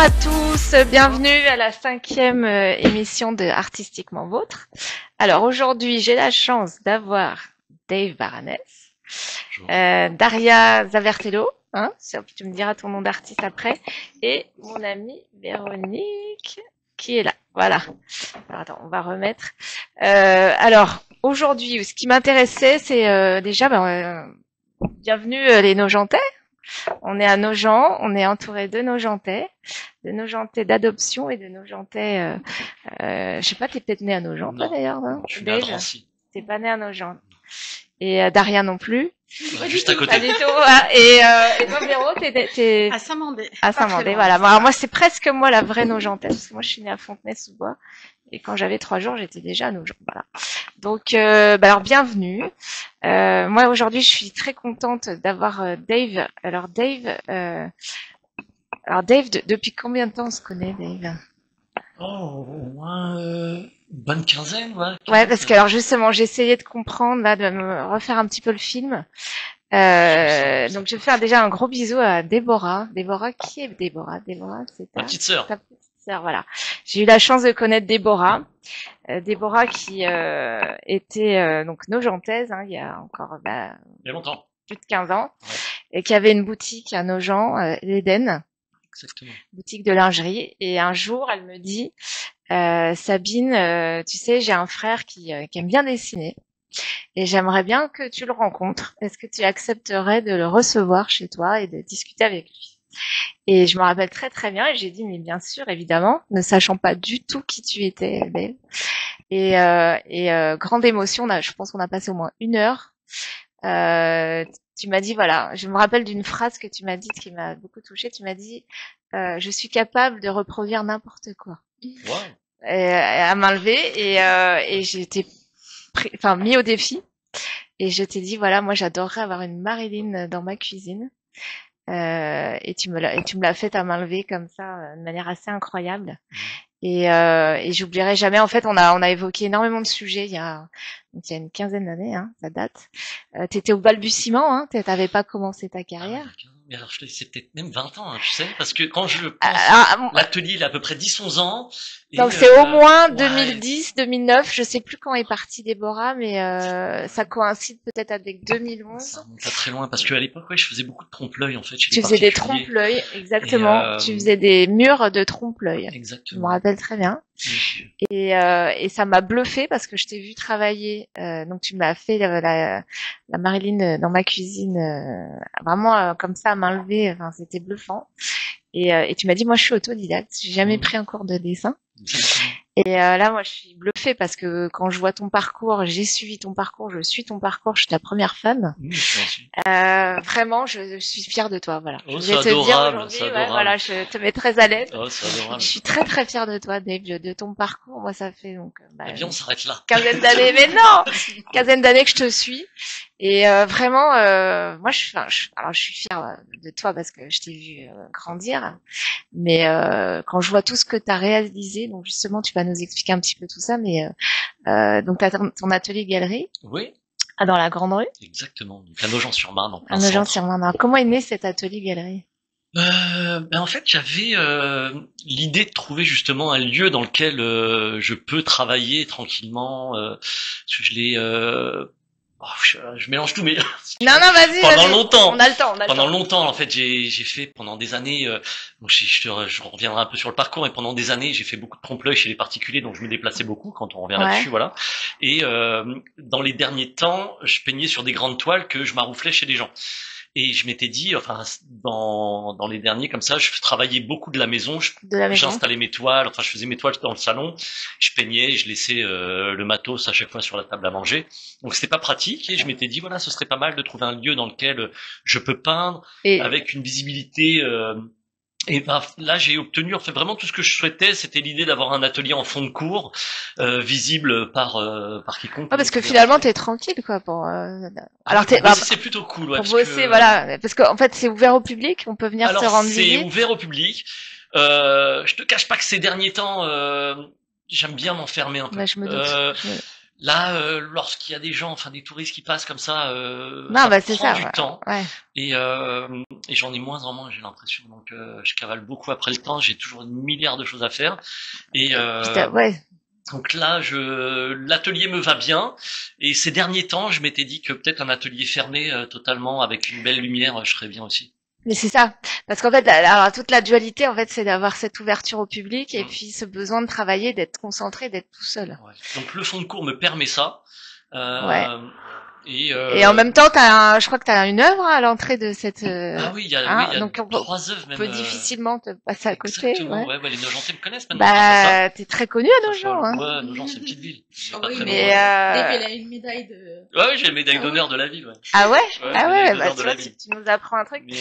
à tous, bienvenue à la 5e émission de Artistiquement Vôtre. Alors aujourd'hui, j'ai la chance d'avoir Dave Baranès, Daria Zavertello, tu me diras ton nom d'artiste après, et mon amie Véronique qui est là. Voilà. Alors, attends, on va remettre. Alors aujourd'hui, ce qui m'intéressait, c'est déjà bienvenue les Nogentais. On est à Nogent, on est entouré de Nogentais d'adoption et de Nogentais. Je sais pas, t'es peut-être né à Nogent, toi d'ailleurs, non? Je suis né à Drancy. T'es pas né à Nogent. Et Daria non plus. Ouais, juste à côté. Pas du tout. Hein. Et toi, Véro, t'es à Saint-Mandé. À Saint-Mandé, voilà. Alors, moi, c'est presque moi la vraie Nogentaise, parce que moi, je suis née à Fontenay-sous-Bois. Et quand j'avais 3 jours, j'étais déjà à Nogent. Voilà. Donc, alors, bienvenue. Moi, aujourd'hui, je suis très contente d'avoir Dave. Alors, Dave, depuis combien de temps on se connaît, Dave? Oh, au moins bonne quinzaine, ouais. Ouais, parce que alors justement, j'ai essayé de comprendre, là, de me refaire un petit peu le film. Donc, je vais faire déjà un gros bisou à Déborah. Déborah, qui est Déborah? Déborah, c'est ma petite sœur. Ta petite sœur, voilà. J'ai eu la chance de connaître Déborah. Déborah qui était donc nogentaise, il y a encore il y a longtemps. Plus de 15 ans, ouais. Et qui avait une boutique à Nogent, l'Éden. Exactement. Boutique de lingerie. Et un jour, elle me dit, Sabine, tu sais, j'ai un frère qui aime bien dessiner. Et j'aimerais bien que tu le rencontres. Est-ce que tu accepterais de le recevoir chez toi et de discuter avec lui? Et je me rappelle très très bien et j'ai dit mais bien sûr, évidemment, ne sachant pas du tout qui tu étais, Belle. Et grande émotion, je pense qu'on a passé au moins 1 heure. Tu m'as dit, voilà, je me rappelle d'une phrase que tu m'as dite qui m'a beaucoup touchée. Tu m'as dit, je suis capable de reproduire n'importe quoi. Wow. À main levée et j'ai été mis au défi. Et je t'ai dit, voilà, moi j'adorerais avoir une Marilyn dans ma cuisine. Et tu me l'as fait à main levée comme ça, de manière assez incroyable. Et j'oublierai jamais. En fait, on a évoqué énormément de sujets il y a une quinzaine d'années, ça date. T'étais au balbutiement, t'avais pas commencé ta carrière. Mais alors, c'est peut-être même 20 ans, tu sais, parce que quand je pense, l'atelier, il a à peu près 10-11 ans. Donc c'est au moins 2010, 2009, je sais plus quand est partie Déborah, mais ça coïncide peut-être avec 2011. Ça remonte pas très loin, parce qu'à l'époque, je faisais beaucoup de trompe-l'œil, en fait. Tu faisais des trompe-l'œil, exactement. Tu faisais des murs de trompe-l'œil. Exactement. Je me rappelle très bien. Et ça m'a bluffé parce que je t'ai vu travailler. Donc tu m'as fait la Marilyn dans ma cuisine, vraiment comme ça à main levée. Enfin, c'était bluffant. Et tu m'as dit, moi, je suis autodidacte. J'ai jamais pris un cours de dessin. Et là, moi, je suis bluffée parce que quand je vois ton parcours, j'ai suivi ton parcours, je suis ton parcours, je suis ta première fan. Vraiment, je suis fière de toi. Voilà. Oh, je vais te dire aujourd'hui, voilà, je te mets très à l'aise. Oh, c'est adorable. Je suis très très fière de toi, Dave, de ton parcours. Moi, ça fait donc eh bien, on s'arrête là. Quinzaine d'années, mais non, quinzaine d'années que je te suis. Et vraiment, moi, alors je suis fière de toi parce que je t'ai vu grandir. Mais quand je vois tout ce que tu as réalisé, donc justement, tu vas nous expliquer un petit peu tout ça. Mais donc, tu as ton atelier galerie. Oui. Dans la Grande Rue. Exactement. Donc à Nogent-sur-Marne, en plein centre. À Nogent-sur-Marne. Alors, comment est né cet atelier galerie? En fait, j'avais l'idée de trouver justement un lieu dans lequel je peux travailler tranquillement. Je l'ai je mélange tout, mais non, vas-y. Pendant longtemps. On a le temps. Pendant longtemps, en fait, j'ai fait pendant des années. Donc je reviendrai un peu sur le parcours, mais pendant des années, j'ai fait beaucoup de trompe-l'œil chez les particuliers, donc je me déplaçais beaucoup. Quand on revient là-dessus, voilà. Et dans les derniers temps, je peignais sur des grandes toiles que je marouflais chez des gens. Et je m'étais dit, enfin, dans les derniers comme ça, je travaillais beaucoup de la maison. J'installais mes toiles, je faisais mes toiles dans le salon. Je peignais, je laissais le matos à chaque fois sur la table à manger. Donc c'était pas pratique. Et je m'étais dit, voilà, ce serait pas mal de trouver un lieu dans lequel je peux peindre avec une visibilité. Et là, j'ai obtenu, en fait, vraiment tout ce que je souhaitais, c'était l'idée d'avoir un atelier en fond de cours, visible par quiconque. Parce que finalement, t'es tranquille, quoi, pour. Alors, c'est plutôt cool, ouais. Pour bosser, voilà, parce qu'en fait, c'est ouvert au public, on peut venir se rendre visite. C'est ouvert au public. Je te cache pas que ces derniers temps, j'aime bien m'enfermer un peu. Je me doute. Là, lorsqu'il y a des gens, enfin des touristes qui passent comme ça, Non, bah c'est prend ça. du temps Ouais. et, et j'en ai moins en moins, j'ai l'impression. Donc je cavale beaucoup après le temps, j'ai toujours une milliard de choses à faire et Ouais. donc là, l'atelier me va bien. Et ces derniers temps, je m'étais dit que peut-être un atelier fermé totalement avec une belle lumière, je serais bien aussi. Mais c'est ça, parce qu'en fait, alors toute la dualité, en fait, c'est d'avoir cette ouverture au public et Mm. puis ce besoin de travailler, d'être concentré, d'être tout seul. Ouais. Donc le fond de cours me permet ça. Ouais. Euh, et Et en même temps, je crois que t'as une œuvre à l'entrée de cette, ah oui, il y a donc 3 œuvres peut même. difficilement te passer à côté, Exactement. ouais. Ouais, les Nogentais me connaissent maintenant grâce à ça. Bah, t'es très connu à Très nos gens, folle. hein. Ouais, Nogent, c'est une petite ville. C'est pas Oui, très loin. Mais, dès qu'elle a une médaille de... Ouais, j'ai la médaille d'honneur de la ville. Ouais. ah ouais? Ouais, Ah médaille ouais, d'honneur bah, de tu la vois, ville. tu nous apprends un truc. Mais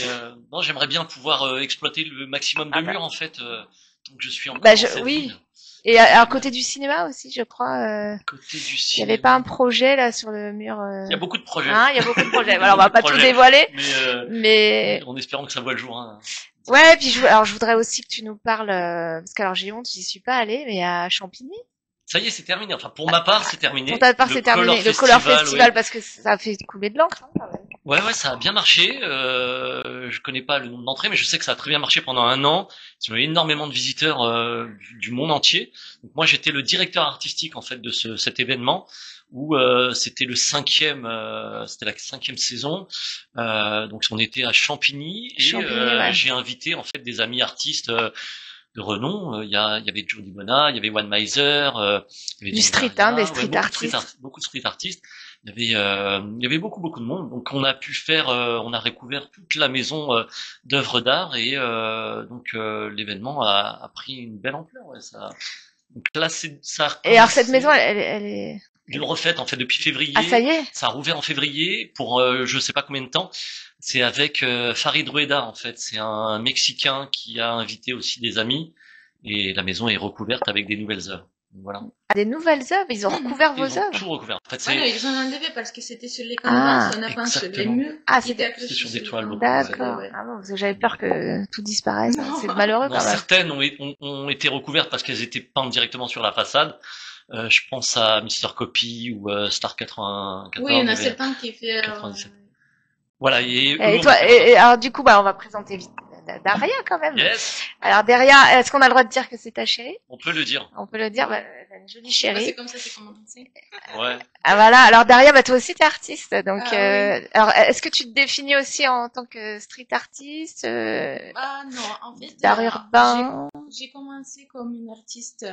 non, j'aimerais bien pouvoir exploiter le maximum de Ah bah. murs en fait. Donc je suis encore Bah, dans cette oui. ville. Et à côté du cinéma aussi, je crois, Côté du il y avait pas cinéma. un projet, là, sur le mur, Il y a beaucoup de projets. hein, il y a beaucoup de projets. Il y a Voilà, on va beaucoup de pas tout projets. dévoiler, Mais mais en espérant que ça voit le jour. Hein. ouais, puis alors je voudrais aussi que tu nous parles, parce que alors j'ai honte, j'y suis pas allée, mais à Champigny. Ça y est, c'est terminé. Enfin, pour ma part, c'est terminé. Pour ta part, Le c'est terminé. Color Le Color Festival, Festival, ouais. parce que ça a fait couler de l'encre. Ouais, ça a bien marché. Je connais pas le nombre d'entrées, mais je sais que ça a très bien marché pendant un an. Il y a eu énormément de visiteurs du monde entier. Donc moi, j'étais le directeur artistique en fait de cet événement où c'était c'était la 5e saison. Donc on était à Champigny et Ouais. j'ai invité en fait des amis artistes de renom. Il y avait Joe Dimona, il y avait One Miser, il y avait Du street, Daria, hein, des street artistes. beaucoup de street artistes. Il y avait beaucoup de monde. Donc on a pu on a recouvert toute la maison d'œuvres d'art et donc l'événement a pris une belle ampleur. Ouais, ça. Donc là, ça a Et alors cette recommencé. maison, elle est... D'une refaite en fait depuis février. Ah, ça y est. Ça a rouvert en février pour je sais pas combien de temps. C'est avec Farid Rueda en fait. C'est un Mexicain qui a invité aussi des amis et la maison est recouverte avec des nouvelles œuvres. Voilà. Ah, des nouvelles œuvres, ils ont recouvert vos Ils ont œuvres. tout recouvert. En fait, Voilà, ils ont enlevé parce que c'était sur les canvas, on a peint sur les exactement. murs. Ah, c'était sur des toiles. D'accord. Ouais. Ah bon, parce que j'avais peur que tout disparaisse. Non. C'est malheureux Non, quand même. certaines ont été recouvertes parce qu'elles étaient peintes directement sur la façade. Je pense à Mister Copy ou Star 94. Oui, il y en a certains qui fait... 97. Voilà. Et toi, alors du coup, bah, on va présenter vite Daria quand même. Yes. Alors Daria, est-ce qu'on a le droit de dire que c'est ta chérie? On peut le dire. On peut le dire, bah, elle a une jolie chérie. c'est comme ça c'est commencé. Ouais. Ah voilà, alors Daria, bah toi aussi t'es artiste, donc Oui. alors est-ce que tu te définis aussi en tant que street artiste, Ah non, en fait, d'art urbain, j'ai commencé comme une artiste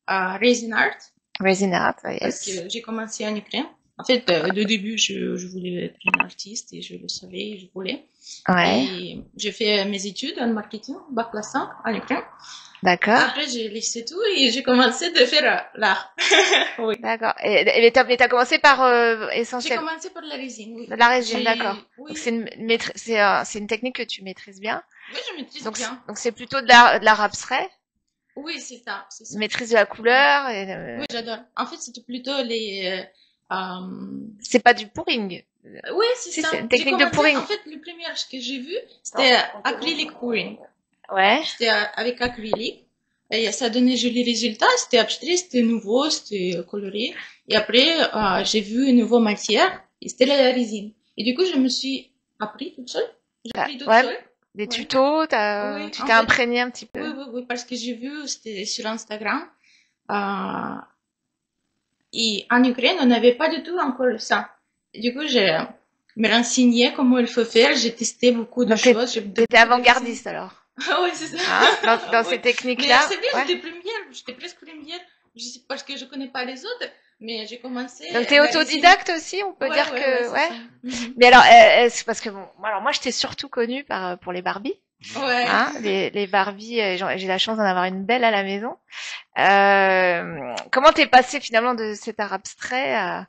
à Resin Art resin art, parce yes. que j'ai commencé en Ukraine. En fait, de début, je voulais être une artiste et je le savais, je voulais. Ouais, Et j'ai fait mes études en marketing, bac plus 5 en Ukraine. d'accord, Après, j'ai laissé tout et j'ai commencé de faire l'art. Oui. d'accord. Et t'as commencé par J'ai essentiel commencé par la résine, oui. la résine, d'accord. Oui, Donc c'est une technique que tu maîtrises bien. oui, je maîtrise Donc bien. c'est plutôt de l'art abstrait, Oui, c'est ça, c'est ça. maîtrise de la couleur et Oui, j'adore. En fait, c'était plutôt les... c'est pas du pouring. Oui, c'est Si, ça. c'est une technique de J'ai commencé- pouring. En fait, le premier que j'ai vu, c'était acrylic pouring. Ouais. C'était avec acrylique. Et ça donnait jolis résultats. C'était abstrait, c'était nouveau, c'était coloré. Et après, j'ai vu une nouvelle matière. Et c'était la résine. Et du coup, je me suis appris toute seule. J'ai appris toute Ouais. seule. Des Ouais. tutos, Oui, tu en t'es fait- imprégné un petit peu. Oui, parce que j'ai vu, c'était sur Instagram. Et en Ukraine, on n'avait pas du tout encore ça. Et du coup, je me renseignais comment il faut faire. J'ai testé beaucoup de Donc, choses. T'étais avant-gardiste alors. Ah oui, c'est ça. Hein, dans Oui. ces Mais techniques-là. c'est bien, Ouais. j'étais première. J'étais presque première. Je sais parce que je connais pas les autres, mais j'ai commencé. Donc t'es la autodidacte aussi, on peut résine. dire que c'est ouais. ça. Mhm. Mais alors c'est parce que bon, moi je t'ai surtout connue pour les Barbie, Ouais. hein, les Barbie. J'ai la chance d'en avoir une belle à la maison. Comment t'es passé finalement de cet art abstrait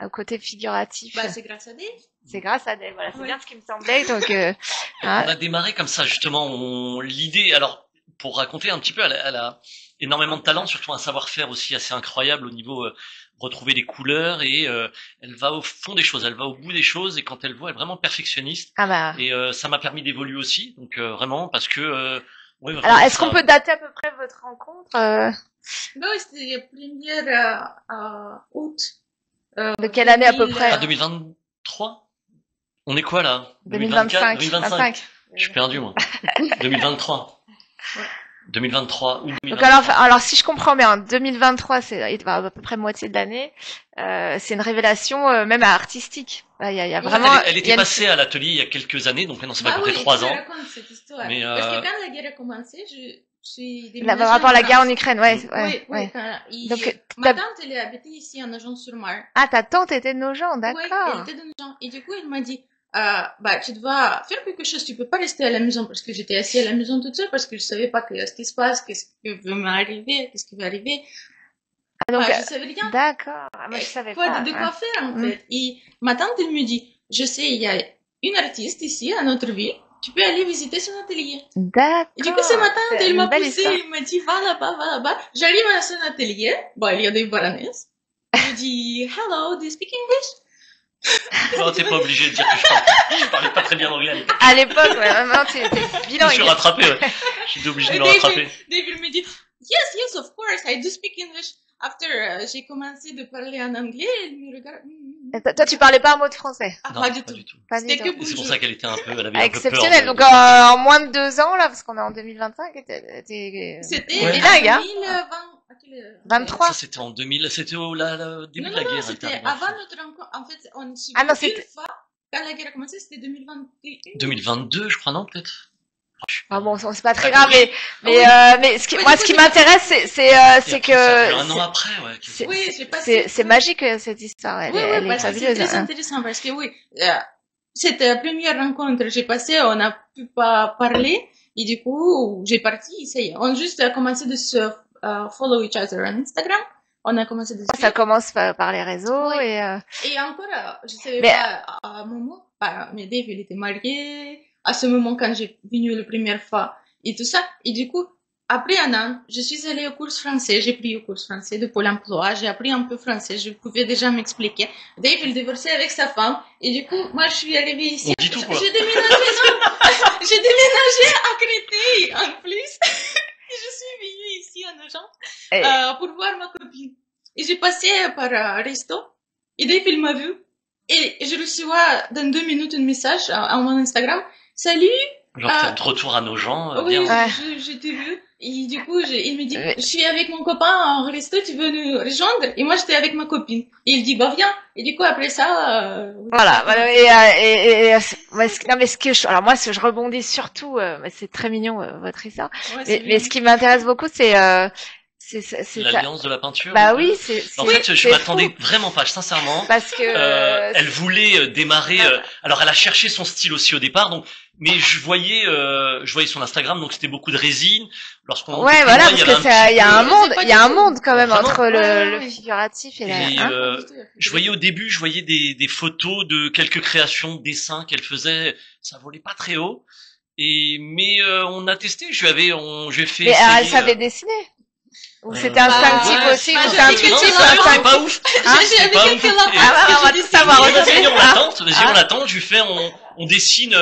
au côté figuratif? Bah, c'est grâce à Dave. C'est grâce à Dave. Voilà, c'est Ouais. bien ce qui me semblait. Donc On hein. a démarré comme ça justement. L'idée, alors pour raconter un petit peu, elle a énormément de talent, surtout un savoir-faire aussi assez incroyable au niveau retrouver les couleurs et elle va au fond des choses, elle va au bout des choses et quand elle voit, elle est vraiment perfectionniste Ah bah. et ça m'a permis d'évoluer aussi, donc vraiment parce que ouais, Alors vraiment, est-ce qu'on peut dater à peu près votre rencontre? Bah oui, c'était la première août De quelle année à peu près? Ah, 2023? On est quoi, là? 2025. 2025. Je suis perdu, moi. 2023. Ouais. 2023 ou 2023. Donc alors si je comprends bien, 2023 c'est à peu près moitié de l'année. C'est une révélation même artistique. Il y a vraiment. Elle était passée à l'atelier il y a quelques années, donc maintenant ça va compter 3 ans. Je raconte cette histoire. Mais parce que quand la guerre a commencé, je suis déménagée. Par rapport à la guerre en Ukraine, ouais. Donc ma tante elle habitait ici à Nogent-sur-Marne. Ah, ta tante était de Nogent, d'accord. Oui, elle était de Nogent. Et du coup elle m'a dit. Tu dois faire quelque chose, tu peux pas rester à la maison parce que j'étais assise à la maison toute seule parce que je savais pas ce qui se passe, qu'est-ce qui va m'arriver, qu'est-ce qui va arriver. Ah, donc, je savais rien. D'accord. Moi, je savais pas. De quoi faire, en fait. Et ma tante, elle me dit, je sais, il y a une artiste ici, à notre ville, tu peux aller visiter son atelier. D'accord. Et du coup, c'est ma tante, elle m'a poussée, elle m'a dit, va là-bas. J'arrive à son atelier, il y a des baronnesses. Je dis, hello, do you speak English? Non, t'es pas obligé de dire que je parlais pas très bien anglais. À l'époque, vraiment, tu étais bilingue. Je suis rattrapé, ouais. J'étais obligé de me rattraper. David me dit, yes, of course, I do speak English. After, j'ai commencé de parler en anglais, elle me regarde. Toi, tu parlais pas un mot de français? Non, pas du tout. C'était que c'est pour ça qu'elle était elle avait un peu exceptionnel. peur. Donc, en moins de 2 ans, là, parce qu'on est en 2025, c'était bilingue, hein? 23. Ça, c'était en 2000, c'était au début de la guerre. Non, c'était avant notre rencontre. En fait, on s'est vu une fois. Quand la guerre a commencé, c'était 2021. 2022, je crois, non, peut-être? Ah bon, c'est pas très grave, mais ce qui m'intéresse, c'est que un an après, ouais. C'est magique cette histoire. Elle est fabuleuse. C'est très intéressant parce que cette première rencontre, j'ai passé, on n'a pu pas parler et du coup, j'ai parti. Ça y est, on juste a commencé de se follow each other on Instagram. On a commencé de se ça commence par les réseaux et encore, je savais pas à un moment. Mais Dave, il était marié. À ce moment, quand j'ai venu la première fois et tout ça. Et du coup, après un an, je suis allée au cours français. J'ai pris au cours français de Pôle emploi. J'ai appris un peu français. Je pouvais déjà m'expliquer. Dave, il divorçait avec sa femme. Et du coup, moi, je suis arrivée ici. On dit tout, quoi. J'ai déménagé à Créteil, en plus. Et je suis venue ici à Nogent pour voir ma copine. Et j'ai passé par un resto. Et Dave, il m'a vu. Et je reçois dans 2 minutes un message à mon Instagram. Salut! Genre, t'es de retour à Nogent. Oui, je t'ai vu. Et du coup, il me dit, je suis avec mon copain en resto, tu veux nous rejoindre? Et moi, j'étais avec ma copine. Et il dit, viens. Et du coup, après ça, voilà. Non, mais alors moi, je rebondis surtout, c'est très mignon, votre histoire. Mais ce qui m'intéresse beaucoup, c'est l'alliance de la peinture. Bah oui, en fait, je m'attendais vraiment pas, sincèrement. Parce que elle voulait démarrer. Alors, elle a cherché son style aussi au départ, donc. Mais je voyais son Instagram, donc c'était beaucoup de résine. Lorsqu'on parce que il y a un monde quand même entre le figuratif et la. Je voyais au début, des photos de quelques créations, de dessins qu'elle faisait. Ça volait pas très haut. Mais on a testé. Je lui ai fait. Mais elle savait dessiner. Ou c'était instinctif aussi, ou c'est intuitif, c'est pas ouf. J'ai quelques lampes. On va tout savoir. Vas-y, on l'attend. Je lui fais, on dessine.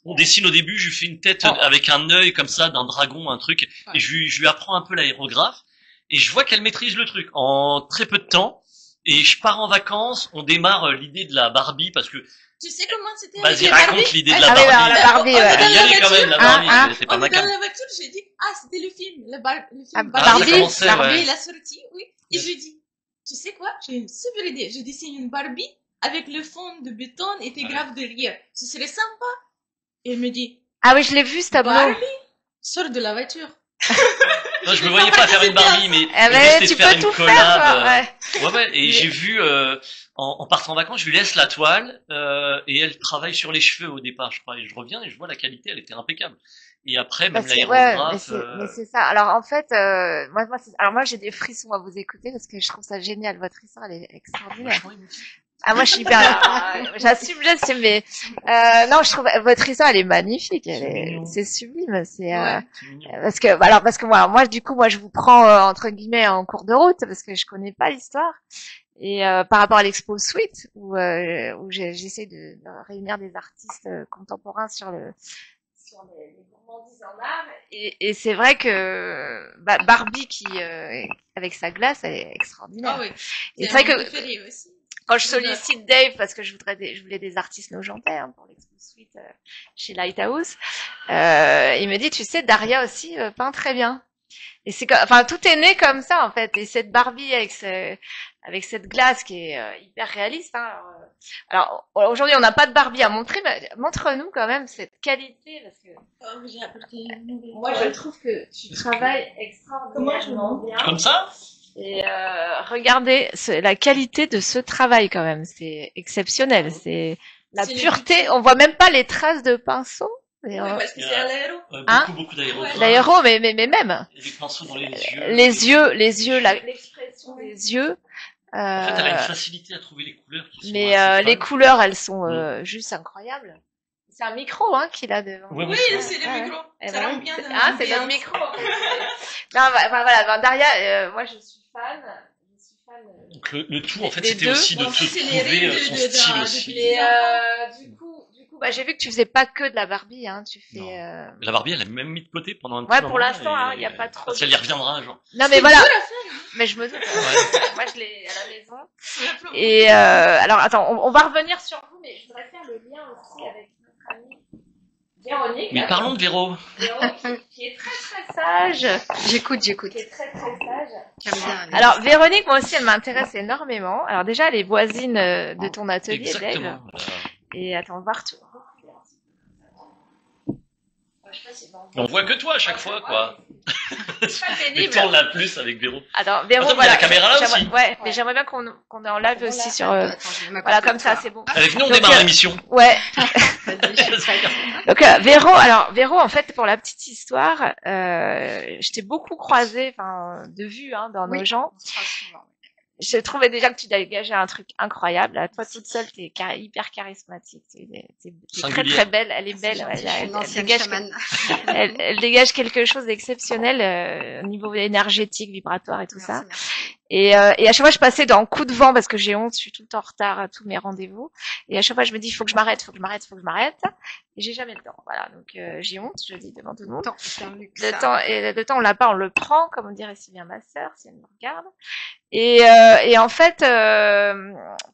On dessine au début, je lui fais une tête avec un œil comme ça d'un dragon, un truc, et je lui apprends un peu l'aérographe, et je vois qu'elle maîtrise le truc en très peu de temps, et je pars en vacances, on démarre l'idée de la Barbie, parce que... Tu sais comment c'était avec la Barbie? Vas-y, raconte l'idée de la Barbie. La Barbie, elle y allait quand même, la Barbie, c'est pas ma cam. Dans la voiture, j'ai dit, c'était le film, Barbie, il a sorti, oui, et je lui dis, tu sais quoi, j'ai une super idée, je dessine une Barbie avec le fond de béton et tes graves derrière, ce serait sympa. Et il me dit, ah oui, je l'ai vu, ce tableau. Barbie, sors de la voiture. Non, je me voyais pas faire une Barbie, mais tu peux tout faire, ouais, et j'ai vu, en partant en vacances, je lui laisse la toile, et elle travaille sur les cheveux au départ, je crois, et je reviens et je vois la qualité, elle était impeccable. Et après, même l'aérographe. Mais c'est ça. Alors, en fait, moi, j'ai des frissons à vous écouter parce que je trouve ça génial. Votre histoire, elle est extraordinaire. Moi, je suis hyper, j'assume, mais, non, je trouve, votre histoire, elle est magnifique, c'est sublime, parce que moi, du coup, je vous prends, entre guillemets, en cours de route, parce que je connais pas l'histoire. Et, par rapport à l'expo Suite, où j'essaie de réunir des artistes contemporains sur les gourmandises en art. Et c'est vrai que, Barbie avec sa glace, elle est extraordinaire. Ah oui. Et c'est vrai que, aussi. Quand je sollicite Dave, parce que je voulais des artistes nojentais pour l'Expo Suite chez Lighthouse, il me dit, tu sais, Daria aussi peint très bien. Et enfin, tout est né comme ça en fait. Et cette Barbie avec cette glace qui est hyper réaliste. Hein. Alors aujourd'hui, on n'a pas de Barbie à montrer, mais montre-nous quand même cette qualité parce que j'ai apporté moi je trouve que tu travailles extraordinairement bien. Comme ça? Et regardez la qualité de ce travail quand même, c'est exceptionnel. C'est la pureté. On voit même pas les traces de pinceau. Oui, parce que c'est à l'aéro. Beaucoup d'aéro. L'aéro, mais même. Et des pinceaux dans les yeux. Les yeux, l'expression des yeux. En fait, elle a une facilité à trouver les couleurs. Mais les couleurs, elles sont juste incroyables. C'est un micro qu'il a devant. Oui, c'est le micro. Ça rend bien. C'est notre micro. Non, voilà. Daria, moi je suis fan. Donc le tout, en fait, c'était aussi de te trouver son style aussi. Et du coup, j'ai vu que tu faisais pas que de la Barbie, tu fais. La Barbie, elle a même mis de côté pendant un petit moment. Ouais, pour l'instant, il y a pas trop. Parce qu'elle y reviendra un jour. Non, mais voilà. Mais je me doute. Moi, je l'ai à la maison. Et alors, attends, on va revenir sur vous, mais je voudrais faire le lien aussi avec notre amie Véronique. Mais parlons de Véro. Véronique, qui est très très sage. J'écoute. Qui est très très sage. Alors, Véronique, moi aussi, elle m'intéresse énormément. Alors déjà, elle est voisine de ton atelier, Exactement. Dave. Et attends, on va retourner. On voit que toi à chaque fois, quoi. C'est pas Mais pénible. tourne la plus avec Véro. Alors, Véro, voilà. La caméra là aussi. Ouais, mais j'aimerais bien qu'on est en live aussi sur. Voilà, comme ça, c'est bon. Avec nous, on démarre l'émission. Ouais. Donc, Véro, en fait, pour la petite histoire, je t'ai beaucoup croisé, de vue, dans nos gens. Je trouvais déjà que tu dégageais un truc incroyable. Toi, toute seule, t'es hyper charismatique. T'es très très belle. Elle est belle. Elle dégage quelque chose d'exceptionnel au niveau énergétique, vibratoire et tout ça. Et à chaque fois, je passais dans coup de vent parce que j'ai honte. Je suis tout le temps en retard à tous mes rendez-vous. Et à chaque fois, je me dis, il faut que je m'arrête. Et j'ai jamais le temps. Voilà. Donc, j'ai honte. Je le dis devant tout le monde. Le temps, on l'a pas, on le prend, comme on dirait si bien ma sœur, si elle me regarde. Et en fait,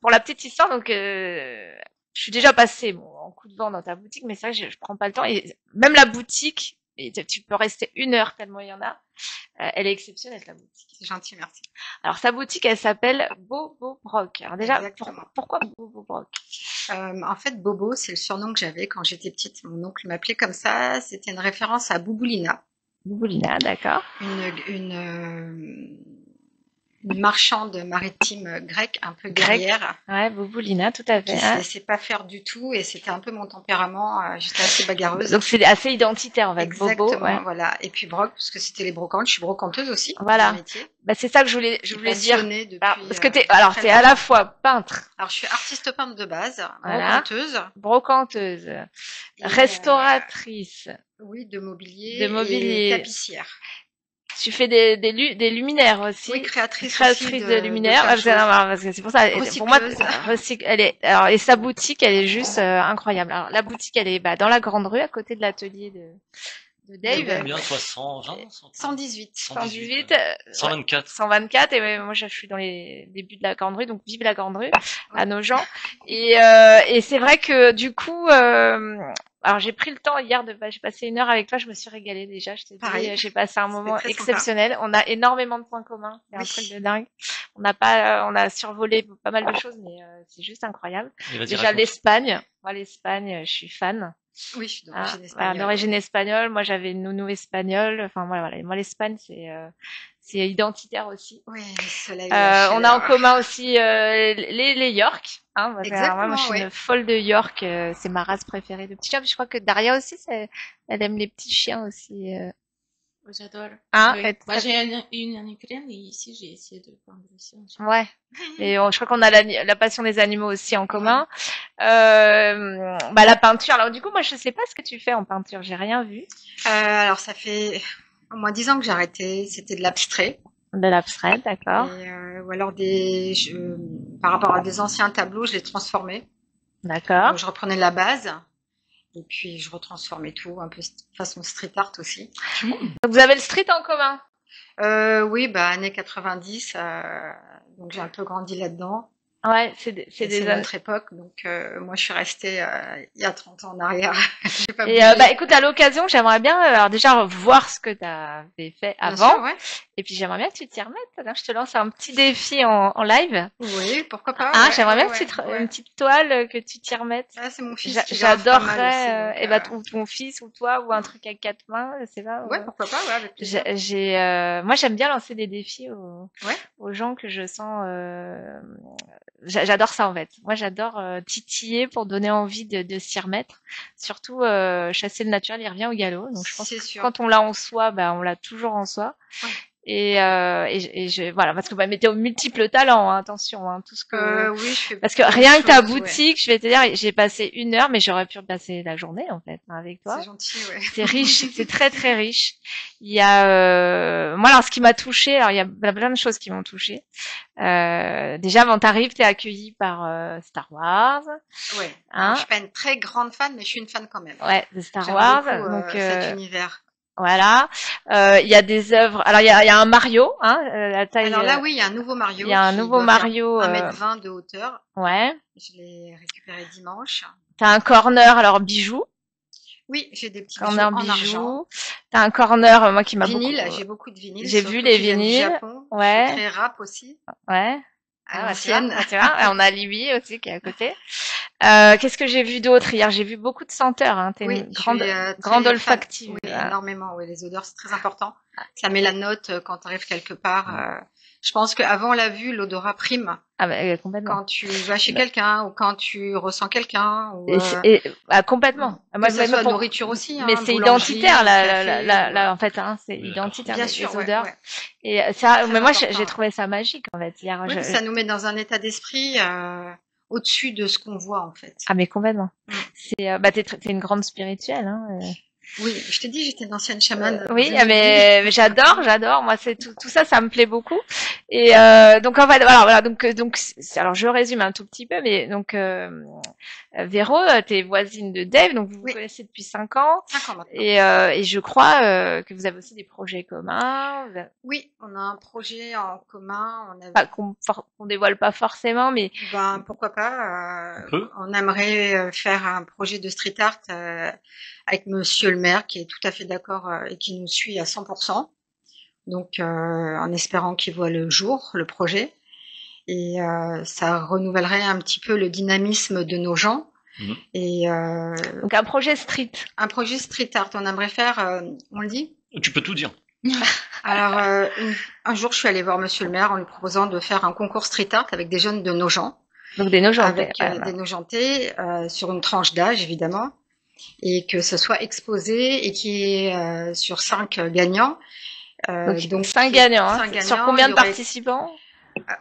pour la petite histoire, donc, je suis déjà passée en coup de vent dans ta boutique, mais c'est vrai que je prends pas le temps. Et même la boutique, et tu peux rester 1 heure tellement il y en a. Elle est exceptionnelle, ta boutique. C'est gentil, merci. Alors, sa boutique, elle s'appelle Bobo Broc. Alors déjà, pourquoi Bobo Broc? En fait, Bobo, c'est le surnom que j'avais quand j'étais petite. Mon oncle m'appelait comme ça. C'était une référence à Bouboulina. Bouboulina, d'accord. Une marchande maritime grecque, un peu guerrière. Ouais, Bouboulina, tout à fait. Qui se laissait pas faire du tout, et c'était un peu mon tempérament. J'étais assez bagarreuse. Donc c'est assez identitaire en fait. Exactement, Bobo, ouais. Voilà. Et puis broc, parce que c'était les brocantes. Je suis brocanteuse aussi. Voilà. Bah c'est ça que je voulais dire. Depuis, parce que t'es à la fois peintre. Alors je suis artiste peintre de base, brocanteuse, restauratrice. Oui, de mobilier. Et tapissière. Tu fais des luminaires aussi. Oui, créatrice de luminaires. Parce que c'est pour ça. Pour moi, et sa boutique, elle est juste incroyable. Alors, la boutique, elle est dans la grande rue, à côté de l'atelier de Dave. Combien, toi, 120, 118. 124. Et moi, je suis dans les débuts de la grande rue, donc vive la grande rue à nos gens. Et c'est vrai que du coup, alors j'ai pris le temps hier j'ai passé 1 heure avec toi, je me suis régalée déjà, je t'ai dit, j'ai passé un moment exceptionnel. On a énormément de points communs, c'est un truc de dingue. On a survolé pas mal de choses, mais c'est juste incroyable. Déjà l'Espagne, moi l'Espagne, je suis fan. Oui, je suis d'origine espagnole. D'origine espagnole, moi j'avais une nounou espagnole. Enfin voilà, moi l'Espagne c'est identitaire aussi. Oui, le soleil. On a en commun aussi les York. Exactement. Moi je suis une folle de York. C'est ma race préférée de petits chiens. Je crois que Daria aussi, elle aime les petits chiens aussi. J'adore. Oui. J'ai une en Ukraine et ici j'ai essayé de prendre aussi. Ouais. Et je crois qu'on a la passion des animaux aussi en commun. La peinture. Alors du coup, moi je sais pas ce que tu fais en peinture. J'ai rien vu. Alors ça fait au moins 10 ans que j'ai arrêté. C'était de l'abstrait. De l'abstrait, d'accord. Ou alors par rapport à des anciens tableaux, je les transformais. D'accord. Donc je reprenais la base. Et puis, je retransformais tout, un peu façon street art aussi. Donc, vous avez le street en commun? Oui, années 90. Donc, j'ai un peu grandi là-dedans. Ouais, c'est notre époque, donc moi je suis restée il y a 30 ans en arrière. J'ai pas Et bougé. bah écoute, à l'occasion, j'aimerais bien alors déjà voir ce que tu avais fait Bien avant. sûr, ouais. Et puis j'aimerais bien que tu t'y remettes. Alors, je te lance un petit défi en live. Oui, pourquoi pas. Ah, Ouais, j'aimerais bien ouais, que tu ouais. une petite toile que tu t'y remettes. Ah, c'est mon fils qui grave pas mal aussi. J'adorerais, Donc, et bah ton fils ou toi ou un truc à 4 mains, c'est pas. ouais, pourquoi pas, ouais, avec plaisir. Moi j'aime bien lancer des défis Ouais. aux gens que je sens. J'adore ça en fait. Moi j'adore titiller pour donner envie de s'y remettre. Surtout chasser le naturel, il revient au galop. Donc je pense C'est que sûr. quand on l'a en soi, bah on l'a toujours en soi. Ouais. Voilà, parce que bah, mais t'es aux multiples talents, hein, attention, hein, tout ce que. Oui, je fais Parce que rien que ta choses, boutique, je vais te dire, j'ai passé 1 heure, mais j'aurais pu passer la journée en fait hein, avec toi. C'est gentil, ouais. C'est riche, c'est très très riche. Il y a, moi alors ce qui m'a touchée, alors il y a plein de choses qui m'ont touchée. Déjà avant t'arrives, t'es accueillie par Star Wars. Ouais. Hein, je suis pas une très grande fan, mais je suis une fan quand même. Ouais, de Star J'aime Wars. beaucoup, Donc cet univers. voilà. Il y a des œuvres. Alors il y a un Mario, hein, la taille. Alors là, oui, il y a un nouveau Mario. Il y a un nouveau Mario. 1m20 de hauteur. Ouais. Je l'ai récupéré dimanche. T'as un corner, alors bijoux. Oui, j'ai des petits corner bijoux en argent. T'as un corner, moi qui m'a beaucoup. Vinyle, j'ai beaucoup de vinyles. J'ai vu les vinyles. Japon. Ouais. Je suis très rap aussi. Ouais. À l'ancienne. Tu vois, on a Libby aussi qui est à côté. Qu'est-ce que j'ai vu d'autre hier? J'ai vu beaucoup de senteurs. Hein. T'es une grande olfactive. Oui, énormément. Oui, les odeurs, c'est très important. Ça met la note quand tu arrives quelque part. Je pense qu'avant la vue, l'odorat prime. Ah bah, complètement. Quand tu vas chez quelqu'un ou quand tu ressens quelqu'un. Ou, complètement. Moi, que ça soit la nourriture aussi. Mais hein, c'est identitaire, en fait. Hein, c'est identitaire bien les sûr, odeurs. Ouais. Et ça, mais moi, j'ai trouvé ça magique en fait hier. Oui, ça nous met dans un état d'esprit au-dessus de ce qu'on voit en fait. Ah mais complètement. C'est t'es une grande spirituelle. Hein. Oui, je t'ai dit, j'étais une ancienne chamane. Oui, mais j'adore. Moi, c'est tout ça, ça me plaît beaucoup. Et donc en fait, voilà. Donc, alors je résume un tout petit peu, mais donc Véro, t'es voisine de Dave, donc vous vous connaissez depuis 5 ans. 5 ans maintenant. Et je crois que vous avez aussi des projets communs. Oui, on a un projet en commun. Qu'on dévoile pas forcément, mais pourquoi pas. On aimerait faire un projet de street art avec Monsieur le maire qui est tout à fait d'accord et qui nous suit à 100%. Donc, en espérant qu'il voit le jour, le projet. Et ça renouvellerait un petit peu le dynamisme de nos gens. Mmh. Et donc un projet street. Un projet street art. On aimerait faire, on le dit ? Tu peux tout dire. Alors, un jour, je suis allée voir Monsieur le maire en lui proposant de faire un concours street art avec des jeunes de Nogent. Donc des Nogentais. Avec des Nogentais, sur une tranche d'âge, évidemment. Et que ce soit exposé et qu'il y ait sur 5 gagnants. Donc 5 gagnants, hein. 5 gagnants. Sur combien de participants?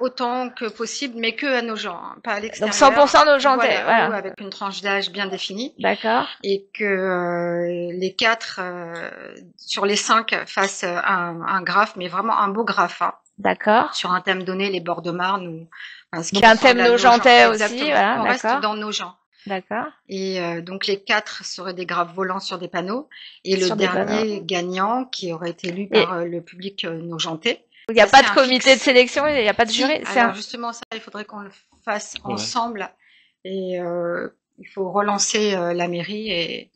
Autant que possible, mais que à Nogent, hein, pas à l'extérieur. Donc 100% Nogentais, voilà. Avec une tranche d'âge bien définie. D'accord. Et que les 4 sur les 5 fassent un graphe, mais vraiment un beau graphe. Hein, d'accord. Sur un thème donné, les bords de Marne ou. Donc un thème Nogentais aussi, voilà. On reste dans Nogent. D'accord. Et donc les 4 seraient des graphes volants sur des panneaux. Et le dernier gagnant, qui aurait été élu par le public nogentais. Il n'y a pas de comité de sélection, il n'y a pas de jury. Alors justement ça, il faudrait qu'on le fasse ensemble. Et il faut relancer la mairie et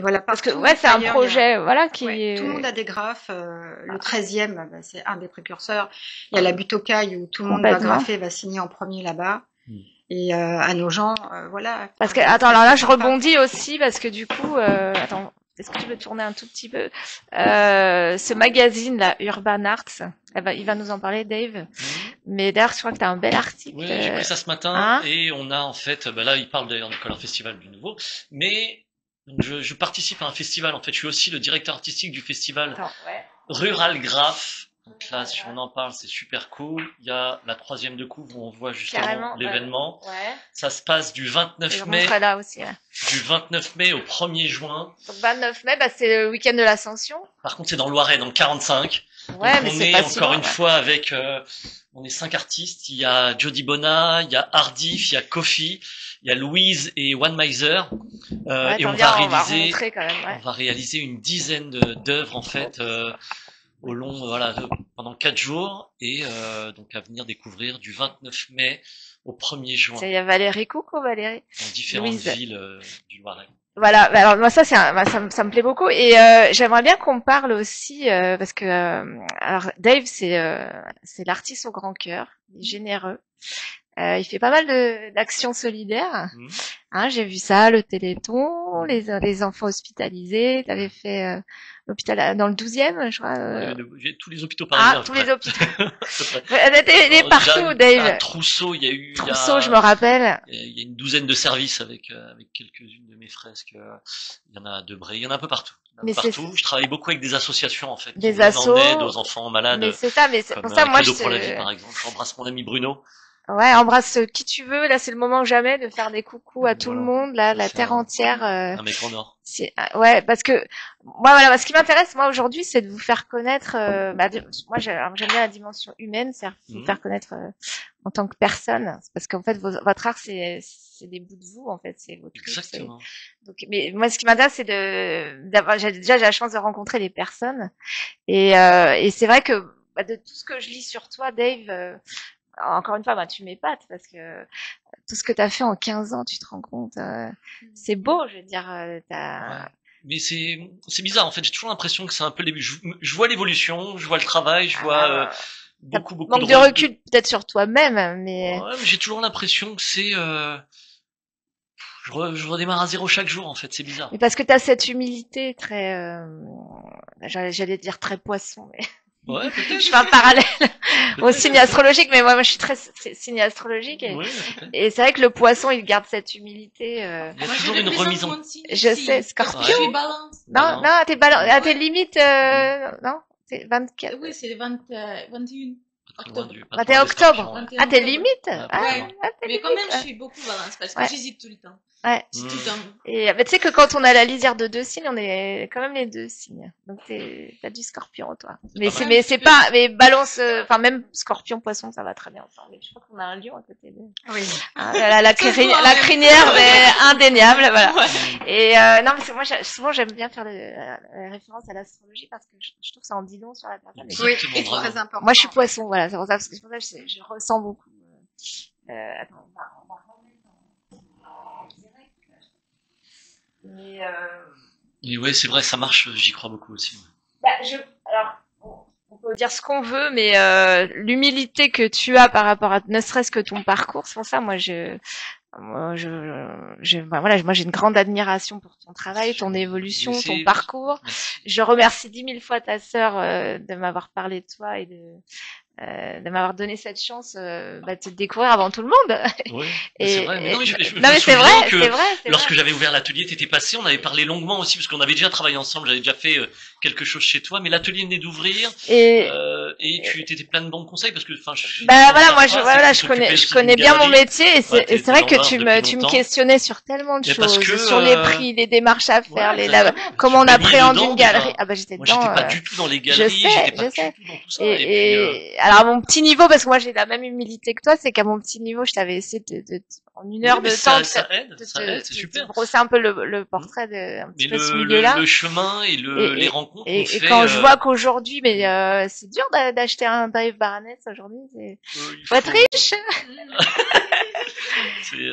voilà. Parce que c'est un projet, voilà qui. Tout le monde a des graphes. Le 13e, c'est un des précurseurs. Il y a la butte aux cailles où tout le monde va graffer, va signer en premier là-bas. Et à Nogent, voilà. Parce que attends, alors là je rebondis aussi parce que du coup, attends, est-ce que tu peux tourner un tout petit peu ce magazine là, Urban Arts, il va nous en parler, Dave. Mais d'ailleurs, je crois que tu as un bel article. Oui, j'ai pris ça ce matin et on a en fait, là, il parle d'ailleurs du Color Festival du Nouveau, mais je participe à un festival. En fait, je suis aussi le directeur artistique du festival Rural Graph. Donc là, si on en parle, c'est super cool. Il y a la 3e de couve où on voit justement l'événement. Ça se passe du 29 mai. Là aussi, Du 29 mai au 1er juin. Donc 29 mai, c'est le week-end de l'Ascension. Par contre, c'est dans le Loiret, dans le 45. Ouais, donc, on est encore une fois avec, on est 5 artistes. Il y a Jody Bona, il y a Hardif, il y a Kofi, il y a Louise et One Miser. Et on va réaliser une dizaine d'œuvres en fait. au long, voilà, pendant 4 jours, et donc à venir découvrir du 29 mai au 1er juin. Il y a Valérie, coucou Valérie. Dans différentes villes du Loiret. Voilà, alors moi ça ça me plaît beaucoup et j'aimerais bien qu'on parle aussi parce que alors Dave c'est l'artiste au grand cœur, il est généreux. Il fait pas mal d'actions solidaires. Hein, j'ai vu ça, le Téléthon, les enfants hospitalisés. T'avais fait l'hôpital dans le 12e, je crois. Tous les hôpitaux parisiens. Ah, tous les hôpitaux. Il est partout, Dave. À Trousseau, il y a eu. Trousseau, je me rappelle. Il y a une douzaine de services avec quelques-unes de mes fresques. Il y en a à Debré, il y en a un peu partout. Partout. Je travaille beaucoup avec des associations en fait. Des assos. En aide aux enfants malades. Mais c'est ça, mais c'est pour ça moi je. Pour la vie, par exemple. J'embrasse mon ami Bruno. Ouais, embrasse qui tu veux. Là, c'est le moment ou jamais de faire des coucous à tout le monde, là, la terre entière. Un mec en or. Ouais, parce que moi, voilà, ce qui m'intéresse moi aujourd'hui, c'est de vous faire connaître. Moi, j'aime bien la dimension humaine, c'est-à-dire vous faire connaître en tant que personne, parce qu'en fait, votre art, c'est des bouts de vous, en fait, c'est votre. Exactement. Donc, mais moi, ce qui m'intéresse, c'est j'ai la chance de rencontrer les personnes, et c'est vrai que de tout ce que je lis sur toi, Dave. Encore une fois, tu m'épates parce que tout ce que tu as fait en 15 ans, tu te rends compte, c'est beau, je veux dire. Ouais. Mais c'est bizarre en fait. J'ai toujours l'impression que c'est un peu je vois l'évolution, je vois le travail, je vois beaucoup manque de recul peut-être sur toi-même, mais. Ouais, mais j'ai toujours l'impression que c'est je redémarre à zéro chaque jour en fait. C'est bizarre. Mais parce que tu as cette humilité très, j'allais dire très poisson, mais. Ouais, peut-être. Je fais un parallèle au signe astrologique, mais moi je suis très signe astrologique et c'est vrai que le poisson il garde cette humilité. Il y a toujours une remise en. Je sais, Scorpion. Je suis Balance. Non, t'es balance. À tes limites, non, c'est 24. Oui, c'est 21 octobre. 21 octobre. À tes limites. Ouais. Mais quand même, je suis beaucoup Balance parce que j'hésite tout le temps. Ouais. Tout le temps. Et tu sais que quand on a la lisière de 2 signes, on est quand même les 2 signes. Donc t'as du Scorpion toi. Mais mais Balance, enfin même Scorpion Poisson, ça va très bien ensemble. Je crois qu'on a un lion à côté de. Oui. Hein, la crinière est indéniable, voilà. Et non mais moi souvent j'aime bien faire la référence à l'astrologie parce que je trouve ça en dit long sur la personne. Oui, c'est très important. Moi je suis Poisson, voilà, c'est pour ça je ressens beaucoup. Attends, on va Mais ouais, c'est vrai, ça marche, j'y crois beaucoup aussi. Alors, on peut dire ce qu'on veut, mais l'humilité que tu as par rapport à ne serait-ce que ton parcours, c'est pour ça, moi j'ai une grande admiration pour ton travail, ton évolution, ton parcours. Je remercie 10 000 fois ta sœur de m'avoir parlé de toi et de m'avoir donné cette chance de te découvrir avant tout le monde. Oui, c'est vrai. Mais non, mais c'est vrai, lorsque j'avais ouvert l'atelier, t'étais passé, on avait parlé longuement aussi parce qu'on avait déjà travaillé ensemble, j'avais déjà fait quelque chose chez toi, mais l'atelier venait d'ouvrir et tu étais plein de bons conseils parce que je connais bien mon métier et c'est vrai que tu me questionnais sur tellement de choses, sur les prix, les démarches à faire, comment on appréhende une galerie. Ah bah j'étais dedans. J'étais pas du tout dans les galeries, j'étais pas du tout dans tout ça. Alors à mon petit niveau, parce que moi j'ai la même humilité que toi, c'est qu'à mon petit niveau, je t'avais essayé en une heure de temps de brosser un peu le portrait un petit peu ce milieu-là. Le chemin et les rencontres. Et quand je vois qu'aujourd'hui, mais c'est dur d'acheter un Dave Baranès aujourd'hui, faut être riche. Mais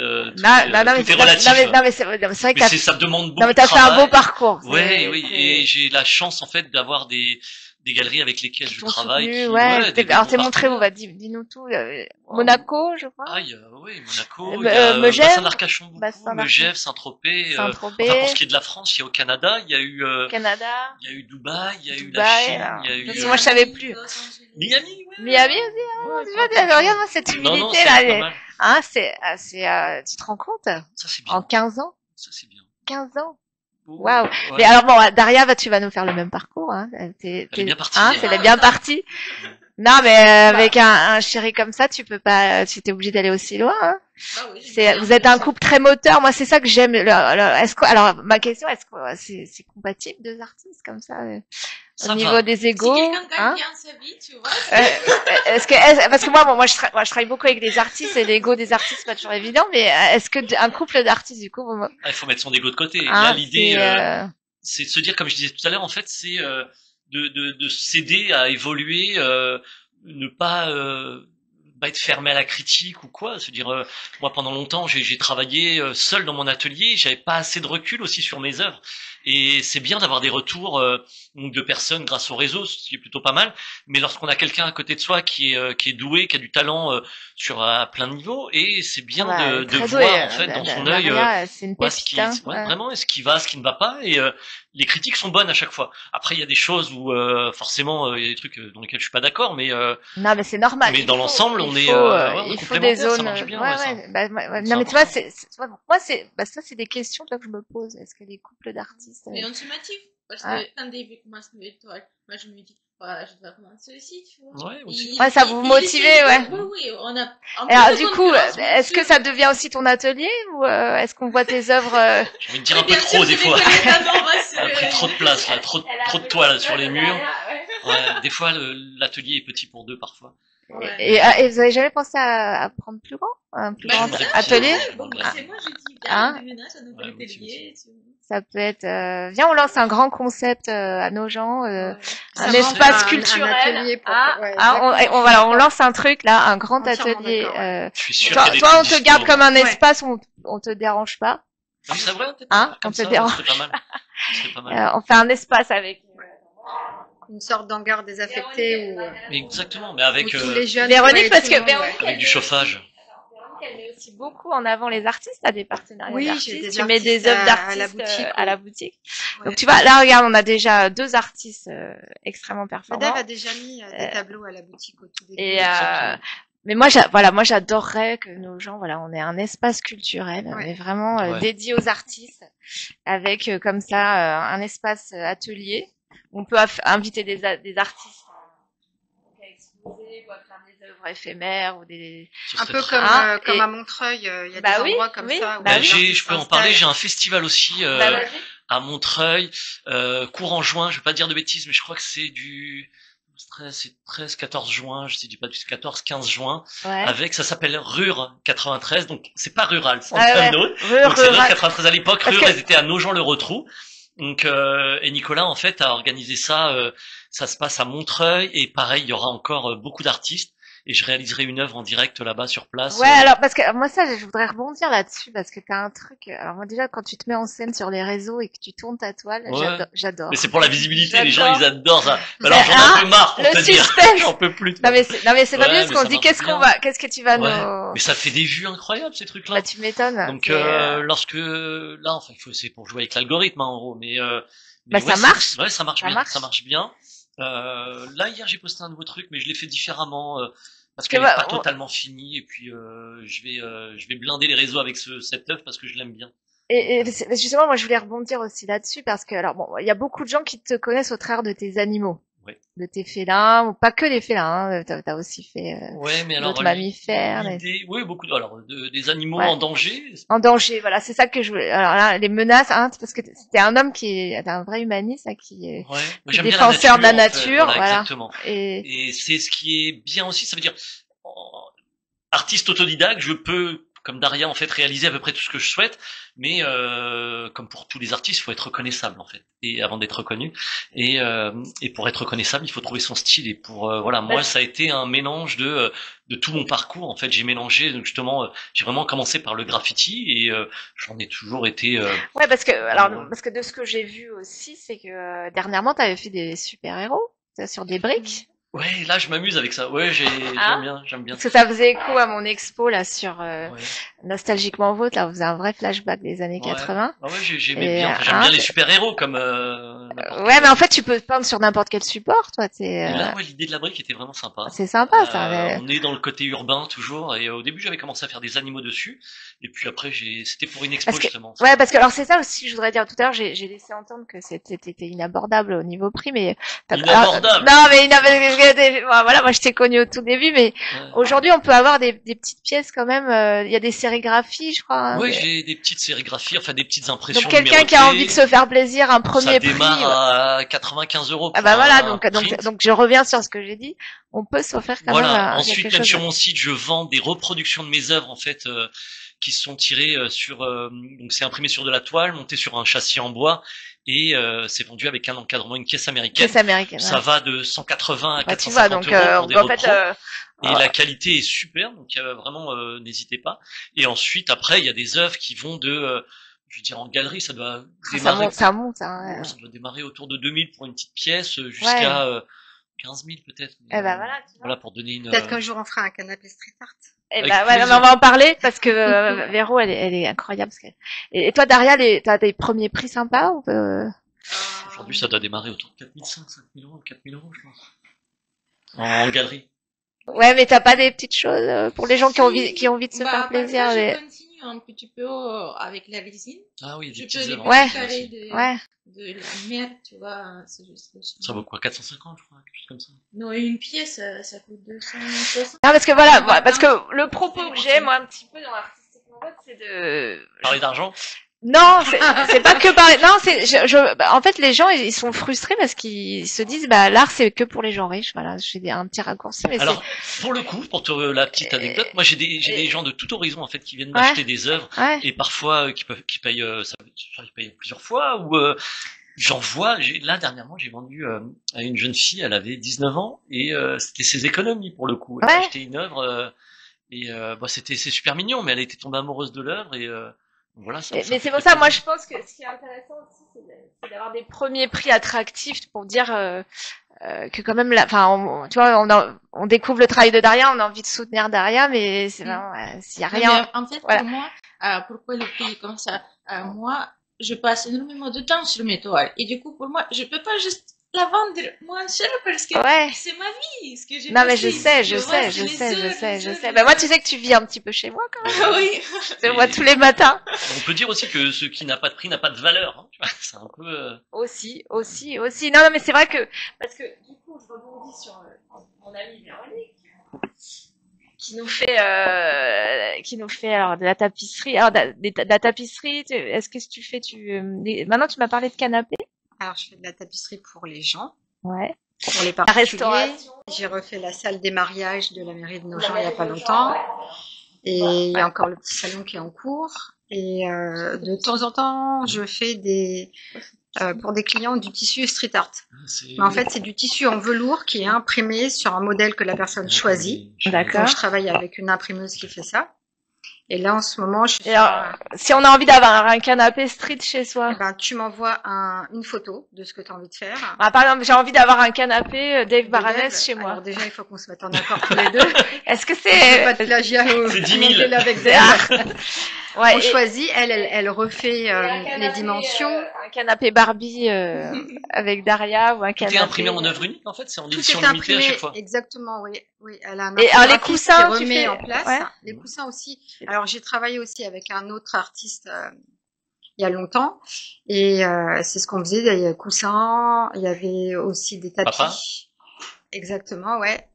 c'est vrai que ça demande beaucoup de travail. T'as fait un beau parcours. Oui, et j'ai la chance en fait d'avoir des galeries avec lesquelles je travaille. Alors t'es montré où, dis-nous tout. Monaco, je crois. Oui, Monaco, Megève, Bassin-d'Arcachon, Megève, Saint-Tropez. Enfin, pour ce qui est de la France, il y a au Canada, il y a eu il y a eu Dubaï, il y a eu la Chine, il y a eu moi je savais plus. Miami, Miami aussi. Regarde cette humilité là. Hein, tu te rends compte? Ça c'est bien. En 15 ans? Ça c'est bien. 15 ans. Waouh. Mais alors bon, Daria, tu vas nous faire le même parcours, hein. Elle est bien partie. Hein, elle est bien partie. Non, mais avec un chéri comme ça, tu t'es obligé d'aller aussi loin, hein. Vous êtes un couple très moteur. Moi, c'est ça que j'aime. Alors, ma question, est-ce que c'est compatible, 2 artistes comme ça, au niveau des égos? Si quelqu'un gagne bien sa vie, tu vois. Parce que moi, je travaille beaucoup avec des artistes et l'ego des artistes, c'est pas toujours évident, mais est-ce que un couple d'artistes, du coup, il faut mettre son ego de côté. Là, l'idée, c'est de se dire, comme je disais tout à l'heure, en fait, c'est de s'aider à évoluer, ne pas être fermé à la critique ou quoi. Se dire, moi pendant longtemps j'ai travaillé seul dans mon atelier, j'avais pas assez de recul aussi sur mes œuvres. Et c'est bien d'avoir des retours de personnes grâce au réseau, ce qui est plutôt pas mal. Mais lorsqu'on a quelqu'un à côté de soi qui est doué, qui a du talent sur à plein de niveaux, et c'est bien de voir en fait dans son œil vraiment est-ce qui va, ce qui ne va pas. Et les critiques sont bonnes à chaque fois. Après il y a des choses où forcément il y a des trucs dans lesquels je suis pas d'accord, mais non mais c'est normal. Mais dans l'ensemble on est il faut des zones. Ça marche bien, non mais tu vois moi ça c'est des questions que je me pose. Est-ce que les couples d'artistes mais on se motive parce que quand David commence une nouvelle toile, moi je me dis je dois commencer aussi, tu vois. Ouais, ça vous motive, ouais. Oui, on a. Alors du coup, est-ce que ça devient aussi ton atelier ou est-ce qu'on voit tes œuvres Je vais te dire un peu trop des fois. On a pris trop de place là, trop de toiles sur les murs. Ouais, des fois l'atelier est petit pour deux parfois. Et vous avez jamais pensé à prendre plus grand, un plus grand atelier? C'est moi j'ai dit bien déménage à notre atelier. Ça peut être viens on lance un grand concept à nos gens, un espace culturel. On lance un truc là, un grand atelier. Je suis sûr toi on te garde comme un espace, on te dérange pas. Oui, c'est vrai. On te dérange. C'est pas mal. On fait un espace avec une sorte d'hangar désaffecté exactement, mais avec tous les jeunes Véronique, parce que avec du chauffage. Elle met aussi beaucoup en avant les artistes, t'as des partenariats d'artistes, tu mets des œuvres d'artistes à la boutique. Ouais. Donc tu vois, là regarde, on a déjà 2 artistes extrêmement performants. Dave a déjà mis des tableaux à la boutique au tout début. Et mais moi j'adorerais que nos gens, on ait un espace culturel, mais vraiment dédié aux artistes, avec comme ça un espace atelier. On peut inviter des artistes à exposer ou à faire des œuvres éphémères ou des un peu comme à Montreuil, il y a des endroits comme ça. Je peux en parler. J'ai un festival aussi à Montreuil, courant juin. Je vais pas dire de bêtises, mais je crois que c'est du 13-14 juin. Je dis pas du 14-15 juin. Avec ça s'appelle Rure 93. Donc c'est pas rural, c'est un autre. Donc c'est Rure 93 à l'époque. Rure, elles étaient à Nogent-le-Rotrou. Donc et Nicolas en fait a organisé ça. Ça se passe à Montreuil et pareil il y aura encore beaucoup d'artistes et je réaliserai une œuvre en direct là-bas sur place. Ouais, alors parce que moi ça je voudrais rebondir là-dessus parce que t'as un truc. Alors moi déjà quand tu te mets en scène sur les réseaux et que tu tournes ta toile, j'adore. Mais c'est pour la visibilité, les gens ils adorent ça. Alors j'en ai un peu marre pour te dire. J'en peux plus. Non mais c'est pas bien ce qu'on dit. Qu'est-ce que tu vas nous. Mais ça fait des vues incroyables ces trucs-là. Bah tu m'étonnes. Donc lorsque là enfin c'est pour jouer avec l'algorithme en gros, mais ça marche. Ouais, ça marche bien. Ça marche bien. Là hier j'ai posté un nouveau truc, mais je l'ai fait différemment. Parce qu'elle est pas totalement finie et puis je vais blinder les réseaux avec cette œuvre parce que je l'aime bien. Et justement moi je voulais rebondir aussi là-dessus parce que alors il y a beaucoup de gens qui te connaissent au travers de tes animaux, de tes félins ou pas que les félins, t'as aussi fait d'autres mammifères. Oui beaucoup des animaux en danger. En danger, voilà, c'est ça que je voulais. Alors là les menaces, parce que c'était un homme qui est un vrai humaniste qui est défenseur de la nature, voilà. Exactement. Et c'est ce qui est bien aussi, ça veut dire artiste autodidacte, je peux comme Daria en fait réaliser à peu près tout ce que je souhaite, mais comme pour tous les artistes, il faut être reconnaissable en fait. Et avant d'être reconnu, et pour être reconnaissable, il faut trouver son style. Et pour moi, ça a été un mélange de tout mon parcours. En fait, j'ai mélangé donc justement, j'ai vraiment commencé par le graffiti et j'en ai toujours été. Ouais, parce que de ce que j'ai vu aussi, c'est que dernièrement, t'avais fait des super-héros sur des briques. Ouais, là je m'amuse avec ça. Ouais, j'aime bien. Parce que ça faisait écho à mon expo là sur Nostalgiquement Vôtre, là on faisait un vrai flashback des années 80. Ah ouais, j'aimais bien. J'aime bien les super-héros comme ouais, mais en fait tu peux peindre sur n'importe quel support, toi, Et là l'idée de la brique était vraiment sympa. C'est sympa ça. On est dans le côté urbain toujours et au début j'avais commencé à faire des animaux dessus et puis après c'était pour une expo justement. Ouais, parce que alors c'est ça aussi que je voudrais dire tout à l'heure, j'ai laissé entendre que c'était inabordable au niveau prix, mais inabordable. Non, mais voilà, moi je t'ai connu au tout début, mais aujourd'hui on peut avoir des petites pièces quand même. Il y a des sérigraphies, je crois. Oui, j'ai des petites sérigraphies, enfin des petites impressions. Donc quelqu'un qui a envie de se faire plaisir, un premier prix. Ça démarre à 95 €. Ah bah voilà, donc je reviens sur ce que j'ai dit. On peut s'offrir quand même. Ensuite, même sur mon site, je vends des reproductions de mes œuvres en fait. Qui sont tirées sur donc c'est imprimé sur de la toile, monté sur un châssis en bois et c'est vendu avec un encadrement, une caisse américaine. Ça va de 180 à 450 euros pour des repros. Et la qualité est super, donc vraiment n'hésitez pas. Et ensuite après il y a des œuvres qui vont de je veux dire en galerie ça doit démarrer ça monte hein. Ça doit démarrer autour de 2000 pour une petite pièce jusqu'à 15 000 peut-être. Et ben voilà pour donner une peut-être qu'un jour on fera un canapé street art. Eh ben ouais, on va en parler parce que Véro elle est incroyable et toi Daria t'as des premiers prix sympas ou Aujourd'hui ça doit démarrer autour de 4 500, 5 000 euros, 4 000 euros je pense. En galerie. Ouais, mais t'as pas des petites choses pour les gens qui ont envie de se faire plaisir. Je continue un petit peu avec la résine. Ah oui, des petits œuvres. De la mer, tu vois. Ça vaut quoi, 450 je crois, quelque chose comme ça. Non, une pièce, ça coûte 260. Non, parce que voilà, parce que le propos que j'ai, moi, un petit peu dans l'artistique mode, c'est de... Parler d'argent? Non, c'est pas que parler. Non, en fait, les gens ils sont frustrés parce qu'ils se disent l'art c'est que pour les gens riches. Voilà, j'ai un petit raccourci. Mais alors pour le coup, pour la petite anecdote, moi j'ai des gens de tout horizon en fait qui viennent m'acheter des œuvres et parfois qui payent ils payent plusieurs fois ou j'en vois. Là dernièrement j'ai vendu à une jeune fille, elle avait 19 ans et c'était ses économies pour le coup. Elle a acheté une œuvre et c'est super mignon, mais elle était tombée amoureuse de l'œuvre et voilà, mais c'est pour ça, moi je pense que ce qui est intéressant aussi, c'est d'avoir des premiers prix attractifs pour dire que quand même, tu vois, on découvre le travail de Daria, on a envie de soutenir Daria, mais c'est vraiment, s'il y a rien. Mais en fait, pour moi, pourquoi le prix comme ça, moi, je passe énormément de temps sur mes toiles, et du coup, pour moi, je peux pas juste la vendre moins cher parce que c'est ma vie, ce que j'ai. Non mais je sais. Moi tu sais que tu vis un petit peu chez moi quand même. Oui. Je te vois tous les matins. On peut dire aussi que ce qui n'a pas de prix n'a pas de valeur. Hein. Tu vois, c'est un peu. Aussi. Non mais c'est vrai que parce que du coup je rebondis sur mon ami Véronique qui nous fait alors de la tapisserie. Alors de la tapisserie. Est-ce que tu fais maintenant tu m'as parlé de canapé. Alors, je fais de la tapisserie pour les gens. Ouais. Pour les particuliers. J'ai refait la salle des mariages de la mairie de Nogent il y a pas longtemps. Et il y a encore le petit salon qui est en cours. Et de temps en temps, je fais pour des clients du tissu street art. Mais en fait, c'est du tissu en velours qui est imprimé sur un modèle que la personne choisit. D'accord. Donc, je travaille avec une imprimeuse qui fait ça. Et là, en ce moment, si on a envie d'avoir un canapé street chez soi, tu m'envoies une photo de ce que tu as envie de faire. Par exemple, j'ai envie d'avoir un canapé Dave Baranès chez moi. Alors déjà, il faut qu'on se mette en accord tous les deux. Est-ce que c'est pas de plagiat c'est 10 000 avec Dave. On choisit, elle refait les dimensions. Un canapé Barbie avec Daria ou un canapé. Tout est imprimé en œuvre unique en fait, c'est en édition limitée à chaque fois. Exactement, oui. Elle a un et alors les coussins, qui remet en place. Les coussins aussi. Alors j'ai travaillé aussi avec un autre artiste il y a longtemps et c'est ce qu'on faisait. Il y avait coussins, il y avait aussi des tapis. Papa. Exactement, ouais.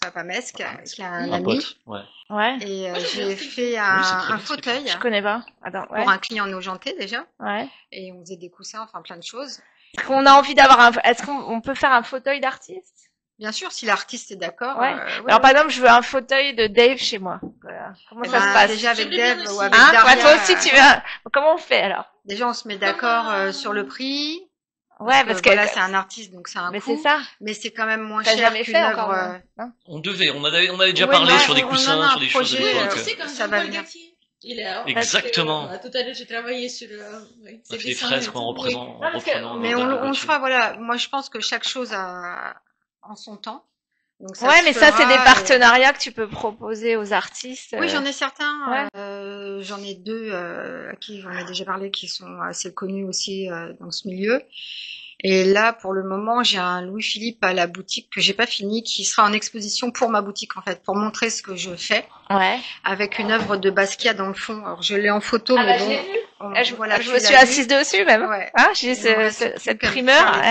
Papa Mesque, qui a un ami. Ouais. Et j'ai fait un fauteuil. Je connais pas. Attends, pour un client nogenté déjà. Ouais. Et on faisait des coussins, enfin plein de choses. Est-ce qu'on a envie d'avoir est-ce qu'on peut faire un fauteuil d'artiste? Bien sûr, si l'artiste est d'accord. Alors par exemple, je veux un fauteuil de Dave chez moi. Voilà. Comment ça se passe? Déjà avec Dave ou avec Daria. Toi aussi tu veux. Comment on fait alors? Déjà on se met d'accord sur le prix. Parce que voilà, c'est un artiste, donc c'est un coût. Mais c'est ça. Mais c'est quand même moins cher qu'une œuvre. On avait déjà parlé sur des coussins, sur des choses de l'époque. Ça va venir. Exactement. Tout à l'heure, j'ai travaillé sur des fresques en reprenant. Mais on le fera, voilà. Moi, je pense que chaque chose a en son temps. Donc mais ça, c'est des partenariats que tu peux proposer aux artistes. Oui, j'en ai certains. J'en ai deux à qui j'en ai déjà parlé, qui sont assez connus aussi dans ce milieu. Et là, pour le moment, j'ai un Louis-Philippe à la boutique que j'ai pas fini, qui sera en exposition pour ma boutique, en fait, pour montrer ce que je fais. Avec une œuvre de Basquiat dans le fond. Alors, je l'ai en photo, mais bon. Je me suis assise dessus, même. J'ai cette primeur.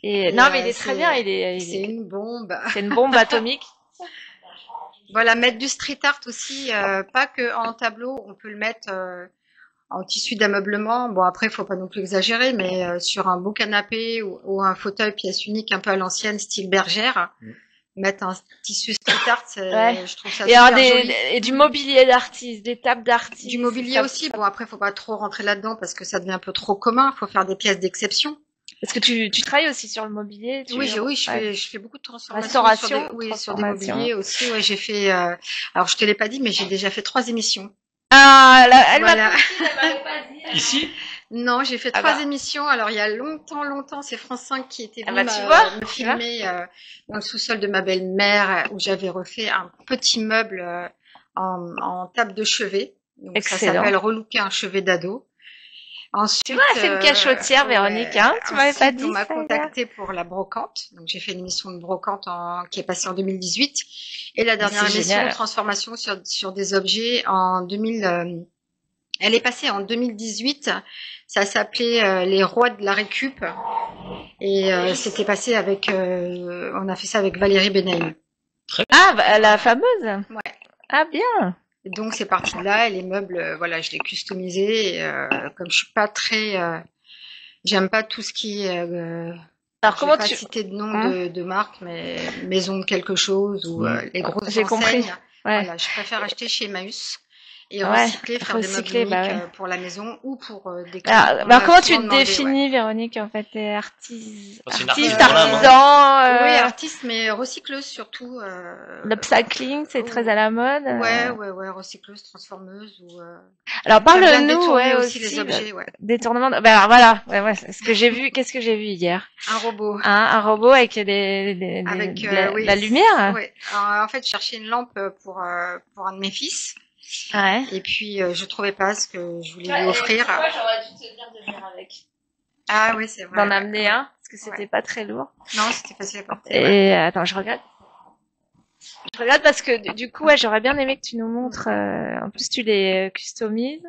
Et non, mais il est très bien. C'est une bombe. C'est une bombe atomique. Voilà, mettre du street art aussi, pas que en tableau, on peut le mettre en tissu d'ameublement. Bon, après, faut pas non plus exagérer, mais sur un beau canapé ou un fauteuil pièce unique un peu à l'ancienne, style bergère, mettre un tissu street art, je trouve ça et super joli. Et du mobilier d'artiste, des tables d'artiste. Du mobilier aussi. Bon, après, faut pas trop rentrer là-dedans parce que ça devient un peu trop commun. Faut faire des pièces d'exception. Est-ce que tu travailles aussi sur le mobilier? Oui, je fais beaucoup de transformations. Restauration, sur des mobiliers aussi. Ouais, j'ai fait, alors je te l'ai pas dit, mais j'ai déjà fait 3 émissions. Ah, elle voilà. m'avait pas dit. Ici? Non, j'ai fait 3 émissions. Alors, il y a longtemps, c'est France 5 qui était venu me filmer dans le sous-sol de ma belle-mère où j'avais refait un petit meuble en table de chevet. Donc, ça s'appelle relooker un chevet d'ado. Ensuite, tu m'as fait une cachotière, Véronique, hein? Tu m'avais pas dit. On m'a contacté pour la brocante. Donc, j'ai fait une émission de brocante qui est passée en 2018. Et la dernière émission de transformation sur des objets en 2000, elle est passée en 2018. Ça s'appelait Les Rois de la Récup. Et c'était passé avec, on a fait ça avec Valérie Benaïm. Ah, la fameuse. Ouais. Ah, bien. Et donc c'est parti de là. Et les meubles, voilà, je les customisés. Comme je suis pas très, j'aime pas tout ce qui est. Alors comment tu citer de nom de marque, mais maison de quelque chose ou les grosses enseignes. J'ai compris. Voilà, je préfère acheter chez Emmaüs. Et recycler, faire des meubles uniques pour la maison ou pour des clients. Comment tu te définis, Véronique? En fait, t'es artiste, artisan. Oui, artiste, mais recycleuse surtout. L'upcycling, c'est très à la mode. Ouais, recycleuse, transformeuse ou. Alors parle-nous, aussi les objets, détournement. Alors voilà, ce que j'ai vu. Qu'est-ce que j'ai vu hier? Un robot. Un robot avec la lumière. Oui. En fait, je cherchais une lampe pour un de mes fils. Ouais. Et puis je trouvais pas ce que je voulais lui offrir. Moi, j'aurais dû te dire de venir avec. Ah oui, c'est vrai. D'en amener un parce que c'était pas très lourd. Non, c'était facile à porter. Et attends, je regarde. Je regarde parce que du coup, j'aurais bien aimé que tu nous montres. En plus, tu les customises.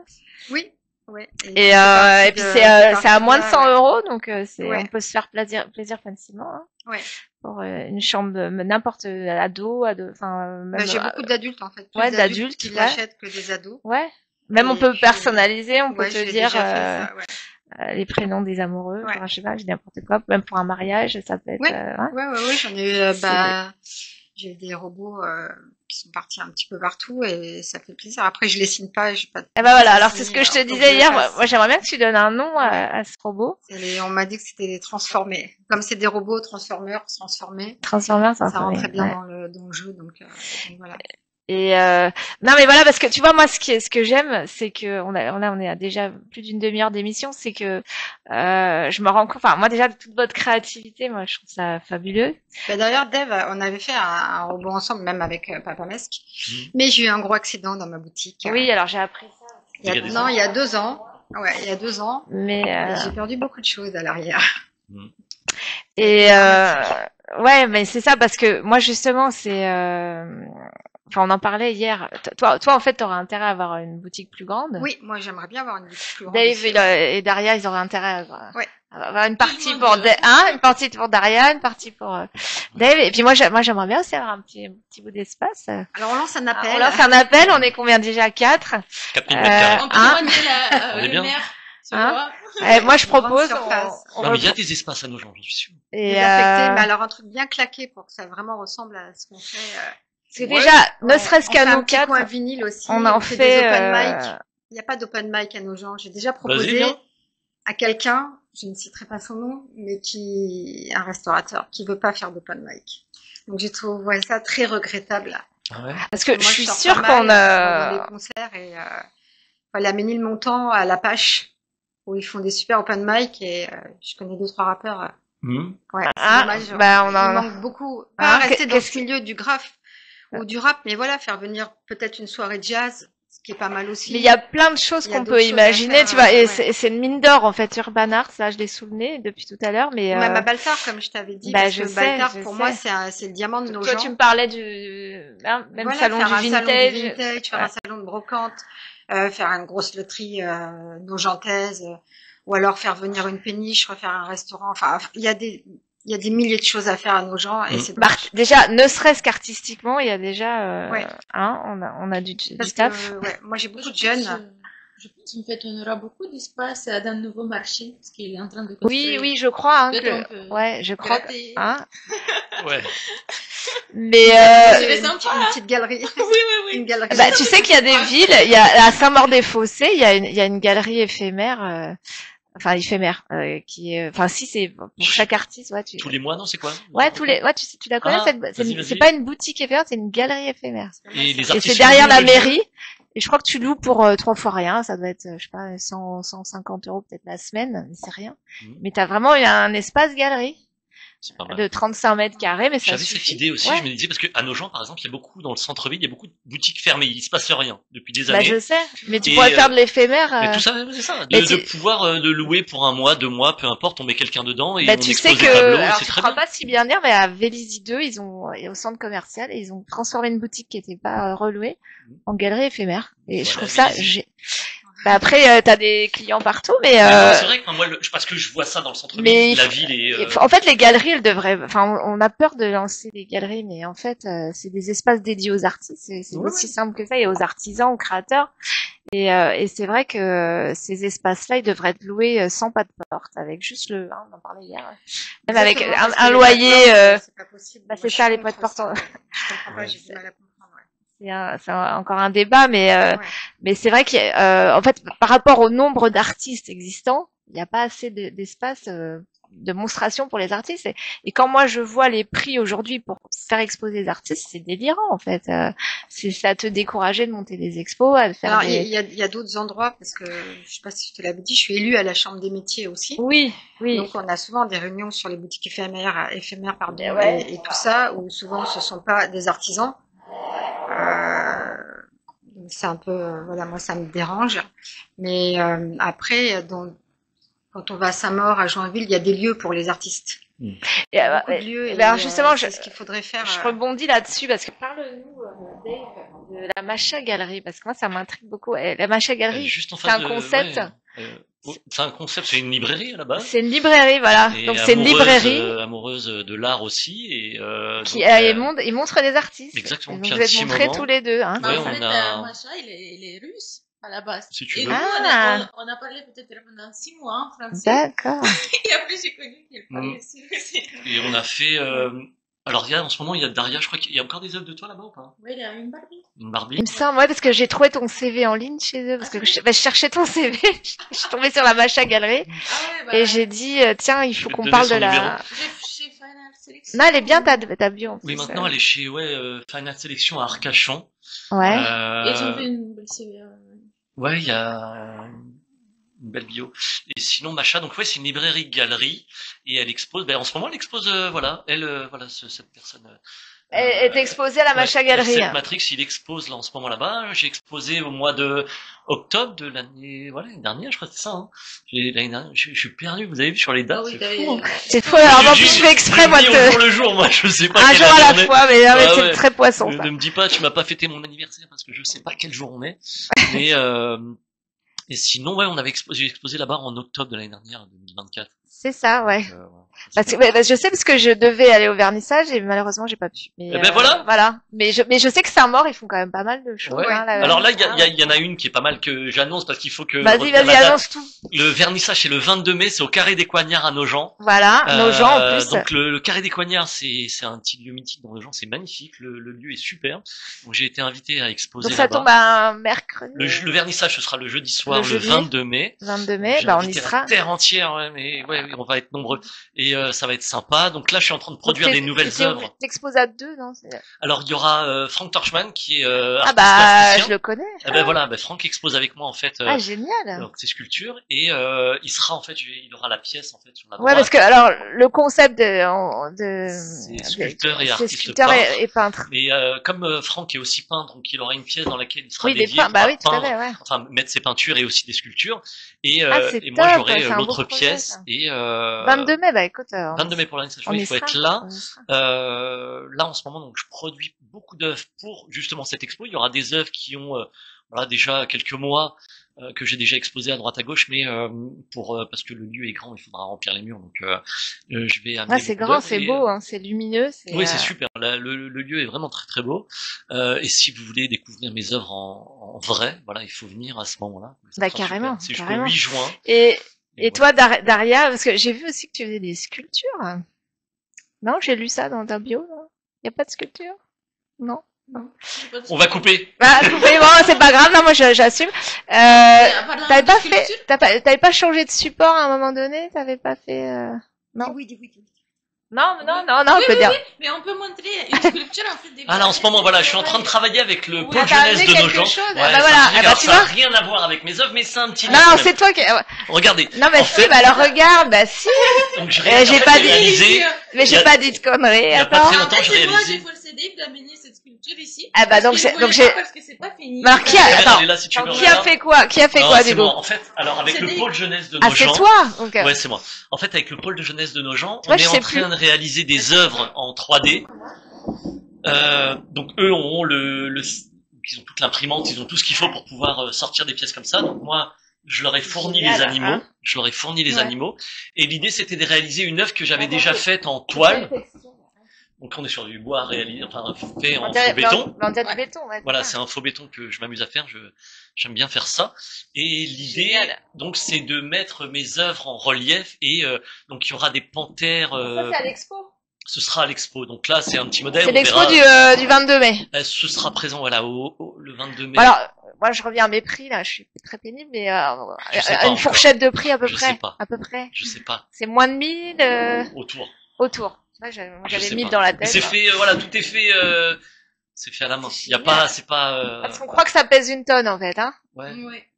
Oui. Ouais. Et puis c'est à moins de 100 euros, donc on peut se faire plaisir facilement. Hein. Ouais. Pour une chambre, n'importe ado, enfin. J'ai beaucoup d'adultes en fait. Plus d'adultes qui l'achètent que des ados. Ouais. Même on peut personnaliser, on peut te dire les prénoms des amoureux. Ouais. Enfin, je sais pas, j'ai n'importe quoi. Même pour un mariage, ça peut être. Ouais, j'en ai eu. J'ai eu des robots qui sont partis un petit peu partout et ça fait plaisir. Après, je les signe pas. J'ai pas. Et voilà. Alors c'est ce que je te disais hier. Moi, j'aimerais bien que tu donnes un nom à ce robot. On m'a dit que c'était des transformés. Comme c'est des robots transformés. Transformers, ça rentrait bien dans le jeu, donc voilà. Et non mais voilà, parce que tu vois, moi ce que j'aime, c'est que on est à déjà plus d'une demi-heure d'émission, c'est que je me rends compte, enfin moi déjà de toute votre créativité, moi je trouve ça fabuleux. D'ailleurs Dave, on avait fait un robot ensemble, même avec Papa Mesque, mais j'ai eu un gros accident dans ma boutique. Oui, alors j'ai appris ça. Il y a 2 ans. Ouais, il y a 2 ans. Mais j'ai perdu beaucoup de choses à l'arrière. Et ouais, mais c'est ça, parce que moi justement c'est enfin, on en parlait hier. Toi, en fait, t'aurais intérêt à avoir une boutique plus grande. Oui, moi, j'aimerais bien avoir une boutique plus grande. Dave et Daria, ils auraient intérêt à avoir une partie pour une partie pour Daria, une partie pour Dave. Et puis moi, j'aimerais bien aussi avoir un petit bout d'espace. Alors, on lance un appel. On est combien déjà? 4 4000 mètres carrés. On peut joindre On est bien. Moi, je propose. Non, mais il y a des espaces à nos gens, je suis sûr. Et mais alors un truc bien claqué pour que ça vraiment ressemble à ce qu'on fait. Parce que déjà, ne serait-ce qu'à nous 4, un vinyle aussi. On en fait des open mic. Il n'y a pas d'open mic à nos gens. J'ai déjà proposé à quelqu'un, je ne citerai pas son nom, mais un restaurateur qui veut pas faire d'open mic. Donc j'ai trouvé ça très regrettable. Ah ouais. Parce que moi, je suis sûre qu'on a des concerts et la Ménilmontant à La Pâche où ils font des super open mic et je connais 2-3 rappeurs. Ouais, c'est dommage. Il manque beaucoup. Pas rester dans ce milieu du graphe ou du rap, mais voilà, faire venir peut-être une soirée jazz, ce qui est pas mal aussi. Mais il y a plein de choses qu'on peut imaginer, tu vois, et c'est une mine d'or en fait, Urban Arts, là je l'ai soulevé depuis tout à l'heure, mais même à Baltar, comme je t'avais dit, parce que Baltar pour moi c'est le diamant de nos gens. Toi tu me parlais du même salon du vintage, faire un salon de brocante, faire une grosse loterie nogentaise, ou alors faire venir une péniche, refaire un restaurant. Enfin, il y a des milliers de choses à faire à nos gens et c'est déjà, ne serait-ce qu'artistiquement, il y a déjà on a du taf. Moi j'ai beaucoup de jeunes. Je pense qu'en fait on aura beaucoup d'espace dans le nouveau marché parce qu'il est en train de construire. Oui, je crois je crois Ouais. Mais C'est sympa. Une petite galerie. Oui. Une galerie. bah, tu sais qu'il y a des villes, il y a à Saint-Maur-des-Fossés, il y a une galerie éphémère, enfin éphémère, qui est, enfin si c'est pour chaque artiste, ouais. Tous les mois, non, c'est quoi? Ouais, ouais, tu la connais vas-y. c'est pas une boutique éphémère, c'est une galerie éphémère. Et les Et artistes c'est derrière la sont venus mairie. Et je crois que tu loues pour 3 fois rien. Ça doit être, je sais pas, 150 € peut-être la semaine, mais c'est rien. Mais t'as vraiment un espace galerie c'est pas mal. de 35 mètres carrés, mais ça J'avais suffit. cette idée aussi, Ouais. je me disais, parce que à Nogent, par exemple, il y a beaucoup, dans le centre-ville, il y a beaucoup de boutiques fermées, il se passe rien depuis des Bah années. je sais, mais tu Et, pourrais faire de l'éphémère. Mais tout ça, c'est ça. mais De pouvoir le louer pour 1 mois, 2 mois, peu importe, on met quelqu'un dedans et bah on tu sais expose que, des tableaux, alors c'est tu très pourras bien. pas si bien dire, mais à Vélizy 2, et au centre commercial, et ils ont transformé une boutique qui était pas relouée en galerie éphémère. Et je trouve ça, bah après, t'as des clients partout, mais c'est vrai que moi, parce que je vois ça dans le centre-ville, la ville est. En fait, les galeries, elles devraient. Enfin, on a peur de lancer des galeries, mais en fait, c'est des espaces dédiés aux artistes. C'est aussi simple que ça, et aux artisans, aux créateurs. Et c'est vrai que ces espaces-là, ils devraient être loués sans pas de porte, avec juste le. Hein, on en parlait hier. Même avec un loyer. C'est pas possible. Bah, c'est ça, les pas de porte. Je comprends pas, j'ai du mal à comprendre. C'est encore un débat, mais c'est vrai que en fait, par rapport au nombre d'artistes existants, il n'y a pas assez d'espace de monstration pour les artistes. Et quand moi je vois les prix aujourd'hui pour faire exposer les artistes, c'est délirant en fait. C'est ça te décourager de monter des expos, à faire. Alors il y a d'autres endroits parce que je sais pas si je te l'avais dit, je suis élue à la Chambre des métiers aussi. Oui. Donc on a souvent des réunions sur les boutiques éphémères pardon, Ouais. et tout ça où souvent ce sont pas des artisans. C'est un peu, voilà, moi ça me dérange. Mais après, quand on va à Saint-Maur, à Joinville, il y a des lieux pour les artistes. Et, Beaucoup de lieux. Et alors justement, c'est ce qu'il faudrait faire. Je rebondis là-dessus parce que parle-nous, Dave, de la Macha Galerie, parce que moi ça m'intrigue beaucoup. La Macha Galerie, c'est un concept. C'est un concept, c'est une librairie à la base. C'est une librairie, voilà. Et donc c'est une librairie amoureuse de l'art aussi et qui il montre des artistes. Exactement. Donc vous êtes montrés tous les deux, hein. Ouais, En fait, Macha, il est russe à la base. Si tu et veux. nous, on a parlé peut-être pendant 6 mois en français. D'accord. Et après, j'ai connu qu'il parlait aussi. Et on a fait. Alors, en ce moment, il y a Daria, je crois qu'il y a encore des œuvres de toi là-bas ou pas? Oui, il y a une Barbie. Une Barbie. Il me semble, ouais, parce que j'ai trouvé ton CV en ligne chez eux, parce que je cherchais ton CV, je suis tombée sur la Macha Galerie, et j'ai dit, tiens, il faut qu'on parle de la... Chez Final Selection. Non, elle est bien ta bio, en plus. Oui, maintenant, elle est chez, Final Selection à Arcachon. Ouais. Et ils ont fait une belle CV. Ouais, il y a une belle bio. Et sinon, Macha, donc ouais, c'est une librairie-galerie, et elle expose, en ce moment, elle expose, cette personne... Elle est exposée à la Macha Galerie. Cette Matrix, il expose là en ce moment là-bas. J'ai exposé au mois de octobre de l'année dernière, je crois que c'est ça. Hein. L'année dernière, je suis perdu. Vous avez vu sur les dates, c'est fou. Hein. C'est fou. Alors moi, je fais exprès moi au jour le jour, moi, je sais pas. Un jour à la fois, mais c'est très poisson. Ne me dis pas, tu m'as pas fêté mon anniversaire parce que je sais pas quel jour on est. Mais et sinon, ouais, j'ai exposé là-bas en octobre de l'année dernière, 2024. C'est ça, ouais. Je sais parce que je devais aller au vernissage et malheureusement j'ai pas pu. Mais voilà. Mais je sais que Saint-Maur ils font quand même pas mal de choses. Ouais. Hein, alors là il y en a une qui est pas mal que j'annonce parce qu'il faut que. Vas-y annonce tout. Le vernissage c'est le 22 mai, c'est au Carré des Coignards à Nogent. Voilà, Nogent en plus. Donc le Carré des Coignards c'est un petit lieu mythique dans Nogent, c'est magnifique, le lieu est super. Donc j'ai été invité à exposer. Donc ça tombe un mercredi. Le vernissage ce sera le jeudi soir, le 22 mai. 22 mai, on y sera. La terre entière, mais on va être nombreux et ça va être sympa. Donc là, je suis en train de produire des nouvelles œuvres. T'exposes à 2, non? Alors il y aura Franck Torchman qui est artiste plasticien. Je le connais. Franck expose avec moi en fait. Génial. Donc ses sculptures et il sera en fait, il aura la pièce en fait sur la droite. Ouais, parce que alors le concept c'est sculpteur et artiste sculpteur et peintre. Mais comme Franck est aussi peintre, donc il aura une pièce dans laquelle il sera dédié pour peindre, enfin mettre ses peintures et aussi des sculptures. Et moi j'aurai l'autre pièce et 22 mai, écoute. 22 mai pour l'année, il faut être là. Là en ce moment, donc je produis beaucoup d'œuvres pour justement cette expo. Il y aura des œuvres qui ont déjà quelques mois que j'ai déjà exposé à droite à gauche, mais parce que le lieu est grand, il faudra remplir les murs, donc je vais amener. C'est grand, c'est beau, hein, c'est lumineux. Oui, c'est super. Le lieu est vraiment très très beau. Et si vous voulez découvrir mes œuvres en vrai, il faut venir à ce moment-là. Carrément. C'est jusqu'au 8 juin. Et toi, Daria, parce que j'ai vu aussi que tu faisais des sculptures. Non, j'ai lu ça dans ta bio. Là. Y a pas de sculpture? Non. On va couper. Bah, coupez, bon, c'est pas grave, non, moi, j'assume. T'avais pas changé de support à un moment donné? T'avais pas fait, non? Oui. Non, on peut dire. Oui, mais on peut montrer une sculpture en fait des. Ah là, en ce moment, voilà, je suis en train de travailler avec le pôle t'as jeunesse amené de nos quelque gens. chose. Ouais, Ah bah voilà, ça, ah bah tu ça a vois. rien à voir avec mes œuvres, mais c'est un petit lien Non, quand même. c'est toi qui, Regardez. non, mais En si, fait- bah alors regarde, bah si. Donc, j'ai J'ai pas dit- réalisé. Mais Il y j'ai a- pas dit de conneries, il y a pas attends. très longtemps, j'ai C'est moi, réalisé. j'ai forcé d'amener cette sculpture ici. Ah bah donc Parce que je j'ai, voulais pas parce que c'est pas fini. alors qui a, Regarde, attends, elle est là, si tu veux, qui a regarde. fait quoi? Qui a fait Non, quoi, c'est du coup? moi. En fait, alors avec C'est le des- pôle jeunesse de Ah, nos c'est gens. toi? Donc, Ouais, c'est moi. En fait, avec le pôle de jeunesse de nos gens, Toi, on je est sais en train de réaliser des œuvres en 3D. Donc eux ont ils ont toute l'imprimante, ils ont tout ce qu'il faut pour pouvoir sortir des pièces comme ça. Donc moi, je leur ai fourni Génial, les animaux. hein. Je leur ai fourni les Ouais. animaux. Et l'idée, c'était de réaliser une œuvre que j'avais déjà faite en toile. Donc on est sur du bois réalisé, enfin fait en faux béton. On dirait du béton, ouais. Voilà, c'est un faux béton que je m'amuse à faire. J'aime bien faire ça. Et l'idée, Génial. donc, c'est de mettre mes œuvres en relief. Et donc il y aura des panthères. Ça, c'est à l'expo. Ce sera à l'expo. Donc là, c'est un petit modèle. C'est on l'expo verra. du 22 mai. Ce sera présent, voilà, le 22 mai. Alors, moi, je reviens à mes prix, là, je suis très pénible, mais Je sais pas une encore. fourchette de prix à peu Je près. sais pas. À peu près. Je sais pas. C'est moins de 1000 Autour. autour. Ouais, Je j'avais sais 1000 pas. dans la Mais tête. c'est là. fait, voilà, tout est fait. C'est fait à la main. Il y a pas, c'est pas. Parce qu'on croit que ça pèse une tonne, en fait, hein. Ouais. Ouais.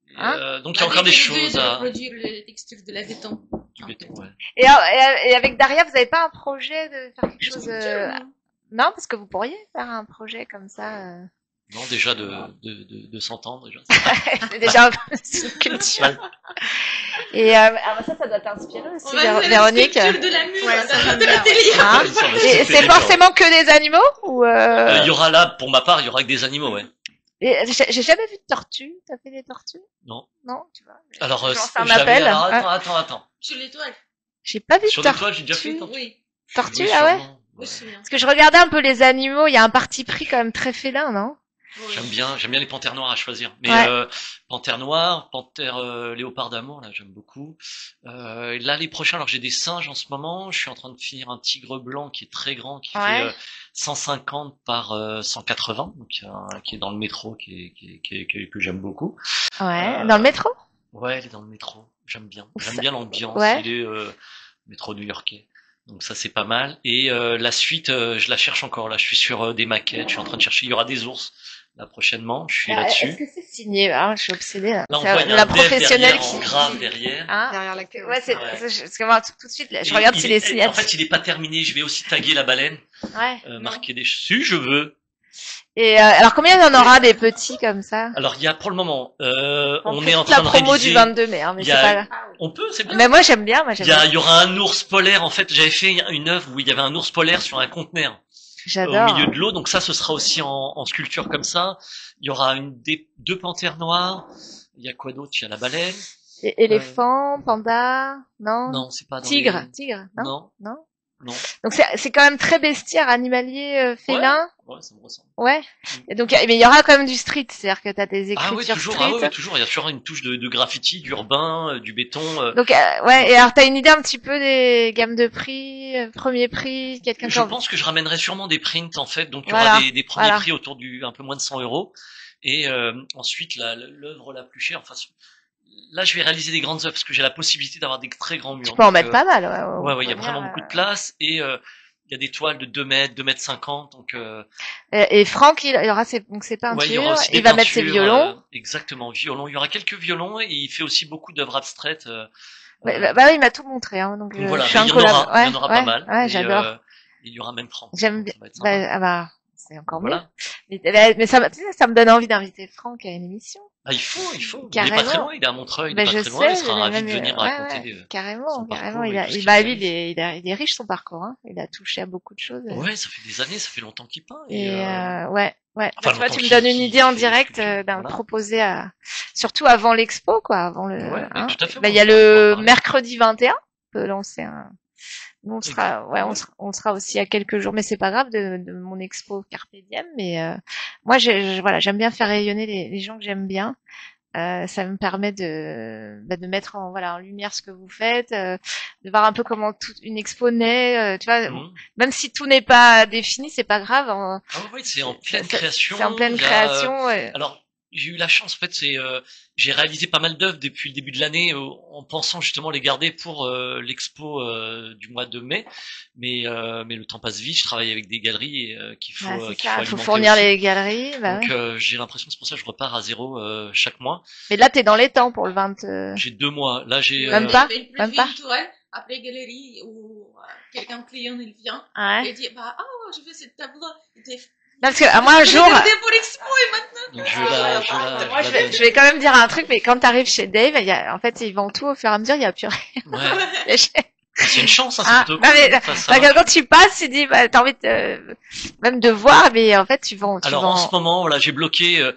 Donc il y a encore des choses de à. reproduire les textures de la béton. Du béton, ouais. Et avec Daria, vous avez pas un projet de faire quelque chose Non, parce que vous pourriez faire un projet comme ça. Non, déjà de s'entendre déjà. C'est déjà un peu une culture. Et alors ça doit t'inspirer aussi, On va faire Véronique. la sculpture de la muse Ouais, ça, j'aime de bien. l'atelier. Hein Ça va, Et c'est c'est terrible. forcément que des animaux ou Il y aura là, pour ma part, il y aura que des animaux, ouais. Et j'ai jamais vu de tortues. T'as fait des tortues? Non. Non, tu vois. Alors, Je lance un j'avais- appel. alors, attends. Sur l'étoile. J'ai pas vu Sur de des tortues. toiles, j'ai déjà fait. Tortue. Oui. Tortue, Oui, ah ouais? sûrement. Oui, c'est bien. Parce que je regardais un peu les animaux, il y a un parti pris quand même très félin, non? Oui. J'aime bien les panthères noires à choisir. Mais Ouais. panthère noire, panthère léopard d'amour, là j'aime beaucoup. Et là les prochains, alors j'ai des singes en ce moment. Je suis en train de finir un tigre blanc qui est très grand, qui Ouais. fait 150 par 180, donc qui est dans le métro, que j'aime beaucoup. Ouais. Dans le métro? Ouais, il est dans le métro. J'aime bien. Où J'aime ça bien l'ambiance. Ouais. Il est métro new-yorkais. Donc ça c'est pas mal. Et la suite, je la cherche encore. Là, je suis sur des maquettes. Je suis en train de chercher. Il y aura des ours là prochainement. Je suis Est-ce là-dessus. que c'est signé? Ah, je suis obsédée, là. Là, on C'est voit il y a la un dev professionnelle derrière, en qui... grave derrière. Hein? Derrière la queue. Ouais, c'est, Ouais. parce que moi, tout de suite, là, je Et regarde il s'il est- est signé. En fait, il est pas terminé. Je vais aussi taguer la baleine, Ouais. marquer des. Si je veux. Et alors combien il y en aura des petits comme ça? Alors il y a pour le moment, on fait est en toute la train de promo réaliser. du 22 mai, hein, mais il c'est y a- pas. On peut, c'est bien. Mais moi j'aime bien, moi j'aime bien. Il y aura un ours polaire. En fait, j'avais fait une œuvre où il y avait un ours polaire sur un conteneur. Au J'adore. milieu de l'eau, donc ça, ce sera aussi en sculpture comme ça. Il y aura deux panthères noires. Il y a quoi d'autre? Il y a la baleine. Éléphant, panda, non? Non, c'est pas dans Tigre, les... tigre, non? Non, Non. non. Donc c'est quand même très bestiaire, animalier, félin. Ouais, ça me ressemble. Ouais. Et donc mais il y aura quand même du street, c'est-à-dire que t'as des Ah écritures oui, toujours. street. Ah oui, toujours. Il y a toujours une touche de graffiti, d'urbain, du béton. Donc ouais, et alors t'as une idée un petit peu des gammes de prix, premier prix, quelqu'un Je qui pense que je ramènerai sûrement des prints en fait, donc il y Voilà, aura des premiers voilà. prix autour du un peu moins de 100 €. Et ensuite l'œuvre la plus chère. Enfin, là, je vais réaliser des grandes œuvres parce que j'ai la possibilité d'avoir des très grands murs. tu peux en Donc, mettre pas mal. Ouais, il y a vraiment beaucoup de place et il y a des toiles de 2 mètres, 2 mètres 50, donc Et Franck, il aura donc ses ouais, il y peintures, aura aussi des il va mettre ses peintures, violons. exactement, violons. Il y aura quelques violons et il fait aussi beaucoup d'œuvres abstraites. Bah oui, il m'a tout montré, hein, donc donc voilà, je suis un il y en collab. aura, il y en aura ouais, pas mal. Ouais, Et, j'adore. il y aura même Franck. J'aime donc bien. ça va être sympa. Ah bah, c'est encore Voilà. mieux. Mais ça, tu sais, ça me donne envie d'inviter Franck à une émission. Ah, il faut. Il est Carrément. pas très loin, il est à Montreuil, il Bah, est pas je très loin, il sais, sera ravi de même, venir ouais, raconter ouais. des... Carrément, son carrément. parcours et tout ce Bah, qu'il lui, réalise. il est riche son parcours, hein. Il a touché à beaucoup de choses. Ouais, ça fait des années, ça fait longtemps qu'il peint. Et ouais, Enfin, ouais. Bah, tu vois, longtemps tu me donnes une qu'il idée en fait des direct sculptures, d'un voilà. proposer à, surtout avant l'expo, quoi, avant le. Ouais, hein. tout à fait. Bah, on il y a pourra en le parler. mercredi 21. On peut lancer un. Nous, on sera, ouais, on sera aussi à quelques jours, mais c'est pas grave de mon expo Carpe Diem. Mais moi, voilà, j'aime bien faire rayonner les gens que j'aime bien. Ça me permet de mettre en lumière ce que vous faites, de voir un peu comment une expo naît. Tu vois, même si tout n'est pas défini, c'est pas grave. Oui, c'est en pleine création. C'est en pleine création. Alors, j'ai eu la chance, en fait, j'ai réalisé pas mal d'œuvres depuis le début de l'année en pensant justement les garder pour l'expo du mois de mai. Mais le temps passe vite. Je travaille avec des galeries qu'il faut faut fournir aussi. les galeries. Donc j'ai l'impression, c'est pour ça que je repars à zéro chaque mois. Mais là, t'es dans les temps pour le 20. J'ai 2 mois. Là, j'ai même pas. Après galerie où quelqu'un client il vient et dit je fais cette tableau. Non, parce que moi un jour. Pour expo et maintenant. Donc, je vais quand même dire un truc, mais quand t'arrives chez Dave, en fait ils vendent tout au fur et à mesure, il y a plus rien. Ouais. C'est une chance, c'est plutôt cool. Quand tu passes, tu dis, t'as envie même de voir, mais en fait, tu vends. En ce moment, voilà, j'ai bloqué.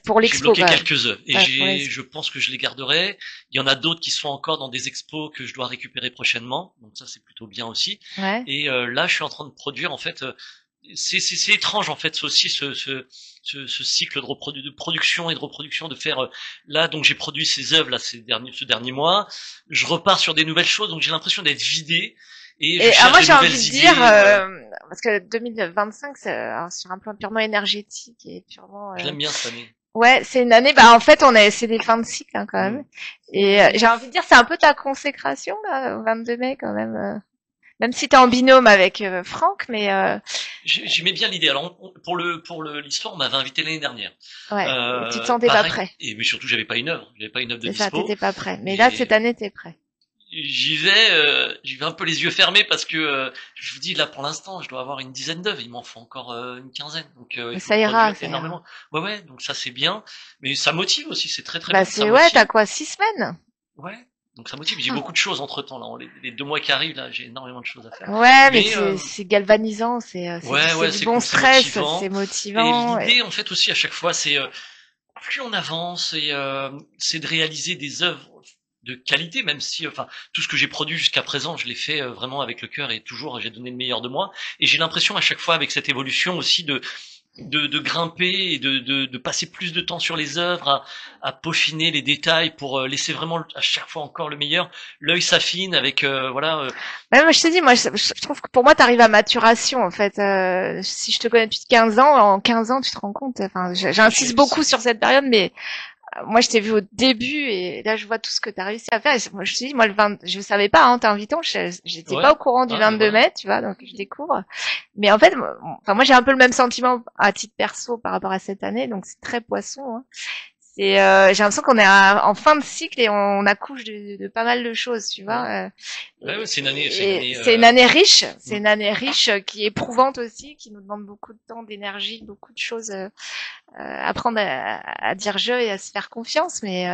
Pour l'expo. J'ai bloqué quelques œuvres et je pense que je les garderai. Il y en a d'autres qui sont encore dans des expos que je dois récupérer prochainement, donc ça c'est plutôt bien aussi. Ouais. Et là, je suis en train de produire en fait. C'est étrange en fait aussi ce cycle de production et de reproduction, de faire là. Donc j'ai produit ces œuvres là ce dernier mois. Je repars sur des nouvelles choses, donc j'ai l'impression d'être vidé. Et moi j'ai envie de dire parce que 2025 c'est sur un plan purement énergétique et purement. Je l'aime bien cette année. Ouais, c'est une année. En fait, c'est des fins de cycle quand même. Et j'ai envie de dire, c'est un peu ta consécration là, au 22 mai quand même. Même si t'es en binôme avec Franck, mais j'aimais bien l'idée. Alors pour l'histoire, on m'avait invité l'année dernière. Ouais. Tu te sentais pas prêt. Mais surtout, j'avais pas une œuvre de dispo. C'est ça, t'étais pas prêt. Mais là, cette année, t'es prêt. J'y vais un peu les yeux fermés parce que je vous dis là pour l'instant, je dois avoir une dizaine d'œuvres. Il m'en faut encore une quinzaine. Donc ça ira, énormément. Ouais, donc ça c'est bien. Mais ça motive aussi, c'est très bien. C'est t'as quoi, 6 semaines? Ouais. Donc ça motive, j'ai beaucoup de choses entre temps là, les 2 mois qui arrivent là, j'ai énormément de choses à faire. Ouais, mais c'est galvanisant, c'est du bon stress, c'est motivant. Et l'idée en fait aussi à chaque fois c'est plus on avance et c'est de réaliser des œuvres de qualité, même si tout ce que j'ai produit jusqu'à présent, je l'ai fait vraiment avec le cœur et toujours j'ai donné le meilleur de moi. Et j'ai l'impression à chaque fois avec cette évolution aussi de grimper et de passer plus de temps sur les œuvres, à peaufiner les détails pour laisser vraiment à chaque fois encore le meilleur. L'œil s'affine avec voilà. Moi je te dis, je trouve que pour moi t'arrives à maturation en fait. Si je te connais depuis 15 ans, en 15 ans tu te rends compte. Enfin, j'insiste beaucoup sur cette période, mais moi, je t'ai vu au début et là, je vois tout ce que tu as réussi à faire. Et moi, je te dis, je savais pas, en t'invitant, j'étais pas au courant du 22 mai, tu vois, donc je découvre. Mais en fait, moi, j'ai un peu le même sentiment à titre perso par rapport à cette année, donc c'est très poisson. Hein. J'ai l'impression qu'on est en fin de cycle et on accouche de pas mal de choses, tu vois. C'est une année. C'est une année riche. C'est une année riche qui est éprouvante aussi, qui nous demande beaucoup de temps, d'énergie, beaucoup de choses. Apprendre à dire je et à se faire confiance, mais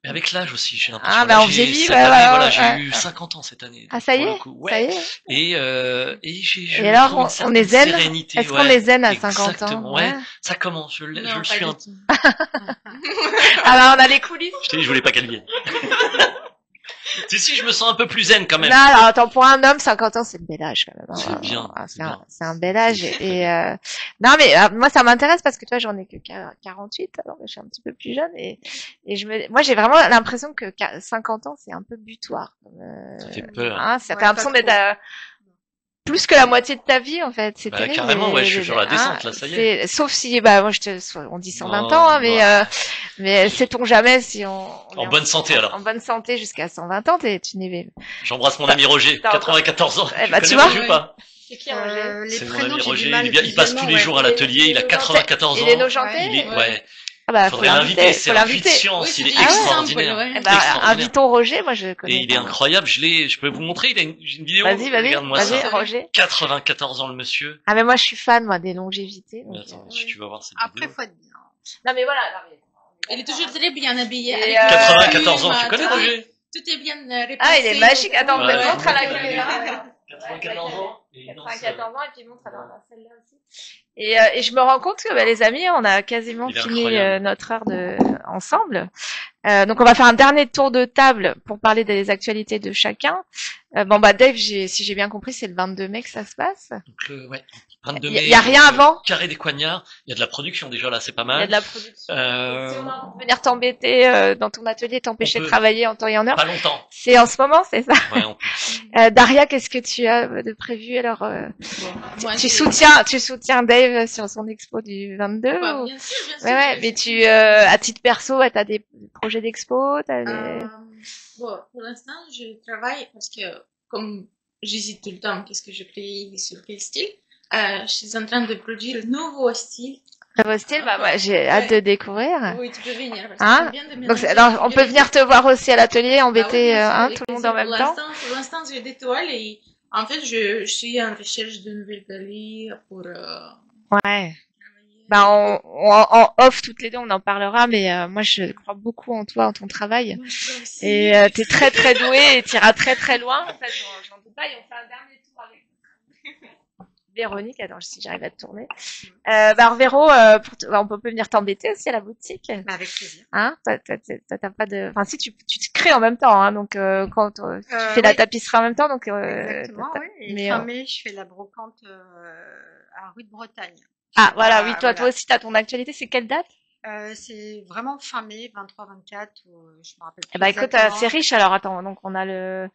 avec l'âge aussi, j'ai l'impression. On vieillit, j'ai eu 50 ans cette année. Ah, ça y est? Ouais. Ça y est? Et alors, on est zen? Sérénité. Est-ce qu'on est zen à 50 Exactement, ans? Ouais. Ça commence, je le suis un peu. Alors, on a les coulisses. Je t'ai dit, je voulais pas qu'elle vienne. Si, je me sens un peu plus zen quand même. Non, alors attends, pour un homme, 50 ans, c'est le bel âge quand même. C'est bien. C'est un bel âge. Et non, mais moi, ça m'intéresse parce que tu vois, j'en ai que 48, alors je suis un petit peu plus jeune. Et moi, j'ai vraiment l'impression que 50 ans, c'est un peu butoir. Ça fait peur. Ça fait l'impression d'être plus que la moitié de ta vie, en fait. C'est terrible. Carrément, je suis sur la descente, là, ça y est. Sauf si, moi, on dit 120 ans, mais sait-on jamais si en bonne santé, alors. En bonne santé jusqu'à 120 ans, tu n'es. J'embrasse mon ami Roger, 94 ans. Tu vois? Roger ou pas? C'est qui, Roger? C'est mon ami Roger, il passe tous les jours à l'atelier, il a 94 ans. Il est nojenté? Ouais. Faudrait l'inviter, c'est un puits de science, il est extraordinaire. Invitons Roger, moi je connais. Et il est incroyable, je peux vous montrer, il a une vidéo. Vas-y, Roger. 94 ans le monsieur. Ah mais moi je suis fan des longévités. Attends, si tu vas voir cette vidéo. Après faut être bien. Non mais voilà, il est toujours très bien habillé. 94 ans, tu connais Roger? Tout est bien repassé. Ah, il est magique. Attends, montre à la caméra. 94 ans. 94 ans et puis montre alors celle-là aussi. Et je me rends compte que les amis, on a quasiment fini notre heure ensemble. Donc on va faire un dernier tour de table pour parler des actualités de chacun. Dave, si j'ai bien compris, c'est le 22 mai que ça se passe. Donc 22 Il mai. y a rien avant? Carré des Coignards. Il y a de la production déjà là, c'est pas mal. Il y a de la production. Si on a envie de venir t'embêter dans ton atelier, t'empêcher de travailler en temps et en heure. Pas longtemps. C'est en ce moment, c'est ça? Ouais, on peut. Daria, qu'est-ce que tu as de prévu alors Moi, tu soutiens Dave sur son expo du 22 Bah, ou... bien sûr, Ouais, mais tu à titre perso, t'as des projets d'expo, Bon, pour l'instant, je travaille parce que comme j'hésite tout le temps, qu'est-ce que je crée sur quel style, je suis en train de produire un nouveau style. Nouveau style, bah moi j'ai hâte de découvrir. Oui, tu peux venir parce que j'aime bien de donc mélanger. alors, on peut venir te voir aussi à l'atelier, embêter Bah oui, tout le monde en même temps. Pour l'instant, j'ai des toiles et en fait, je suis en recherche de nouvelles galeries pour ouais. Bah en off toutes les deux on en parlera, mais moi je crois beaucoup en toi, en ton travail. Et t'es très très douée et t'iras très très loin. En fait, j'en doute pas. Et on fait un dernier tour avec Véronique. Attends, si j'arrive à te tourner. Véro, on peut venir t'embêter aussi à la boutique. Bah, avec plaisir. Hein, t'as pas de, enfin si tu te crées en même temps, hein, donc quand tu fais la tapisserie en même temps, donc. Exactement, oui. Et fin mai, je fais la brocante à rue de Bretagne. Ah voilà, oui, toi aussi t'as ton actualité. C'est quelle date? C'est vraiment fin mai, 23-24, je me rappelle plus. Eh ben écoute, c'est riche alors. Attends, donc on a le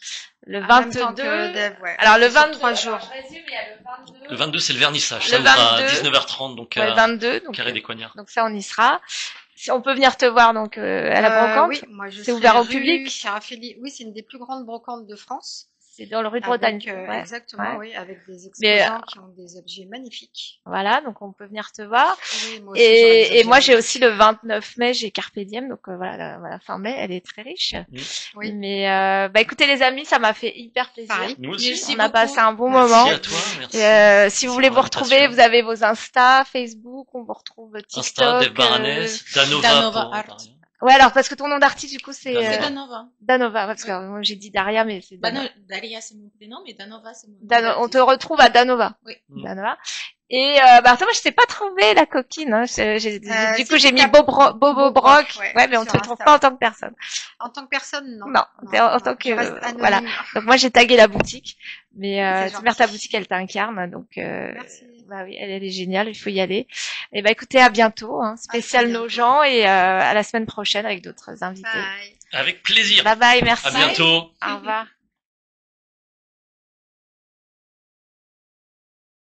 22. Ouais. Alors le 22. 3 jours. Le 22, c'est le vernissage. Le ça ouvre à 22. 19h30, donc le 22, donc, Carré des Coignards. Donc ça, on y sera. Si on peut venir te voir donc à la brocante. Oui, moi je c'est ouvert au rue public. Carafelli. Oui, c'est une des plus grandes brocantes de France. C'est dans le rue de Bretagne. Ouais. Exactement, oui, avec des exposants qui ont des objets magnifiques. Voilà, donc on peut venir te voir. Oui, moi aussi, et moi, j'ai aussi le 29 mai, j'ai Carpe Diem, donc voilà, fin mai, elle est très riche. Oui. Mais écoutez les amis, ça m'a fait hyper plaisir. Pareil. Nous aussi. On a passé un bon merci moment. À toi, merci. Si vous voulez vous retrouver, vous avez vos Insta, Facebook, on vous retrouve TikTok. Insta, Dave Baranès, Danova Art. Ouais, alors parce que ton nom d'artiste du coup c'est Danova. Danova, parce que moi j'ai dit Daria, mais c'est Danova. Daria c'est mon prénom, mais Danova c'est mon nom. On te retrouve à Danova. Oui. Danova. Et moi je t'ai pas trouvé la coquine. Hein. Du coup j'ai mis Bobo Brock. Ouais, mais on te retrouve pas en tant que personne. En tant que personne, non. Non, en tant que voilà. Donc moi j'ai tagué la boutique, mais ta boutique elle t'incarne, donc. Merci. Bah oui, elle est géniale, il faut y aller. Et écoutez, à bientôt, hein, spécial nos gens et à la semaine prochaine avec d'autres invités. Bye. Avec plaisir. Bye bye, merci. À bientôt. Au revoir.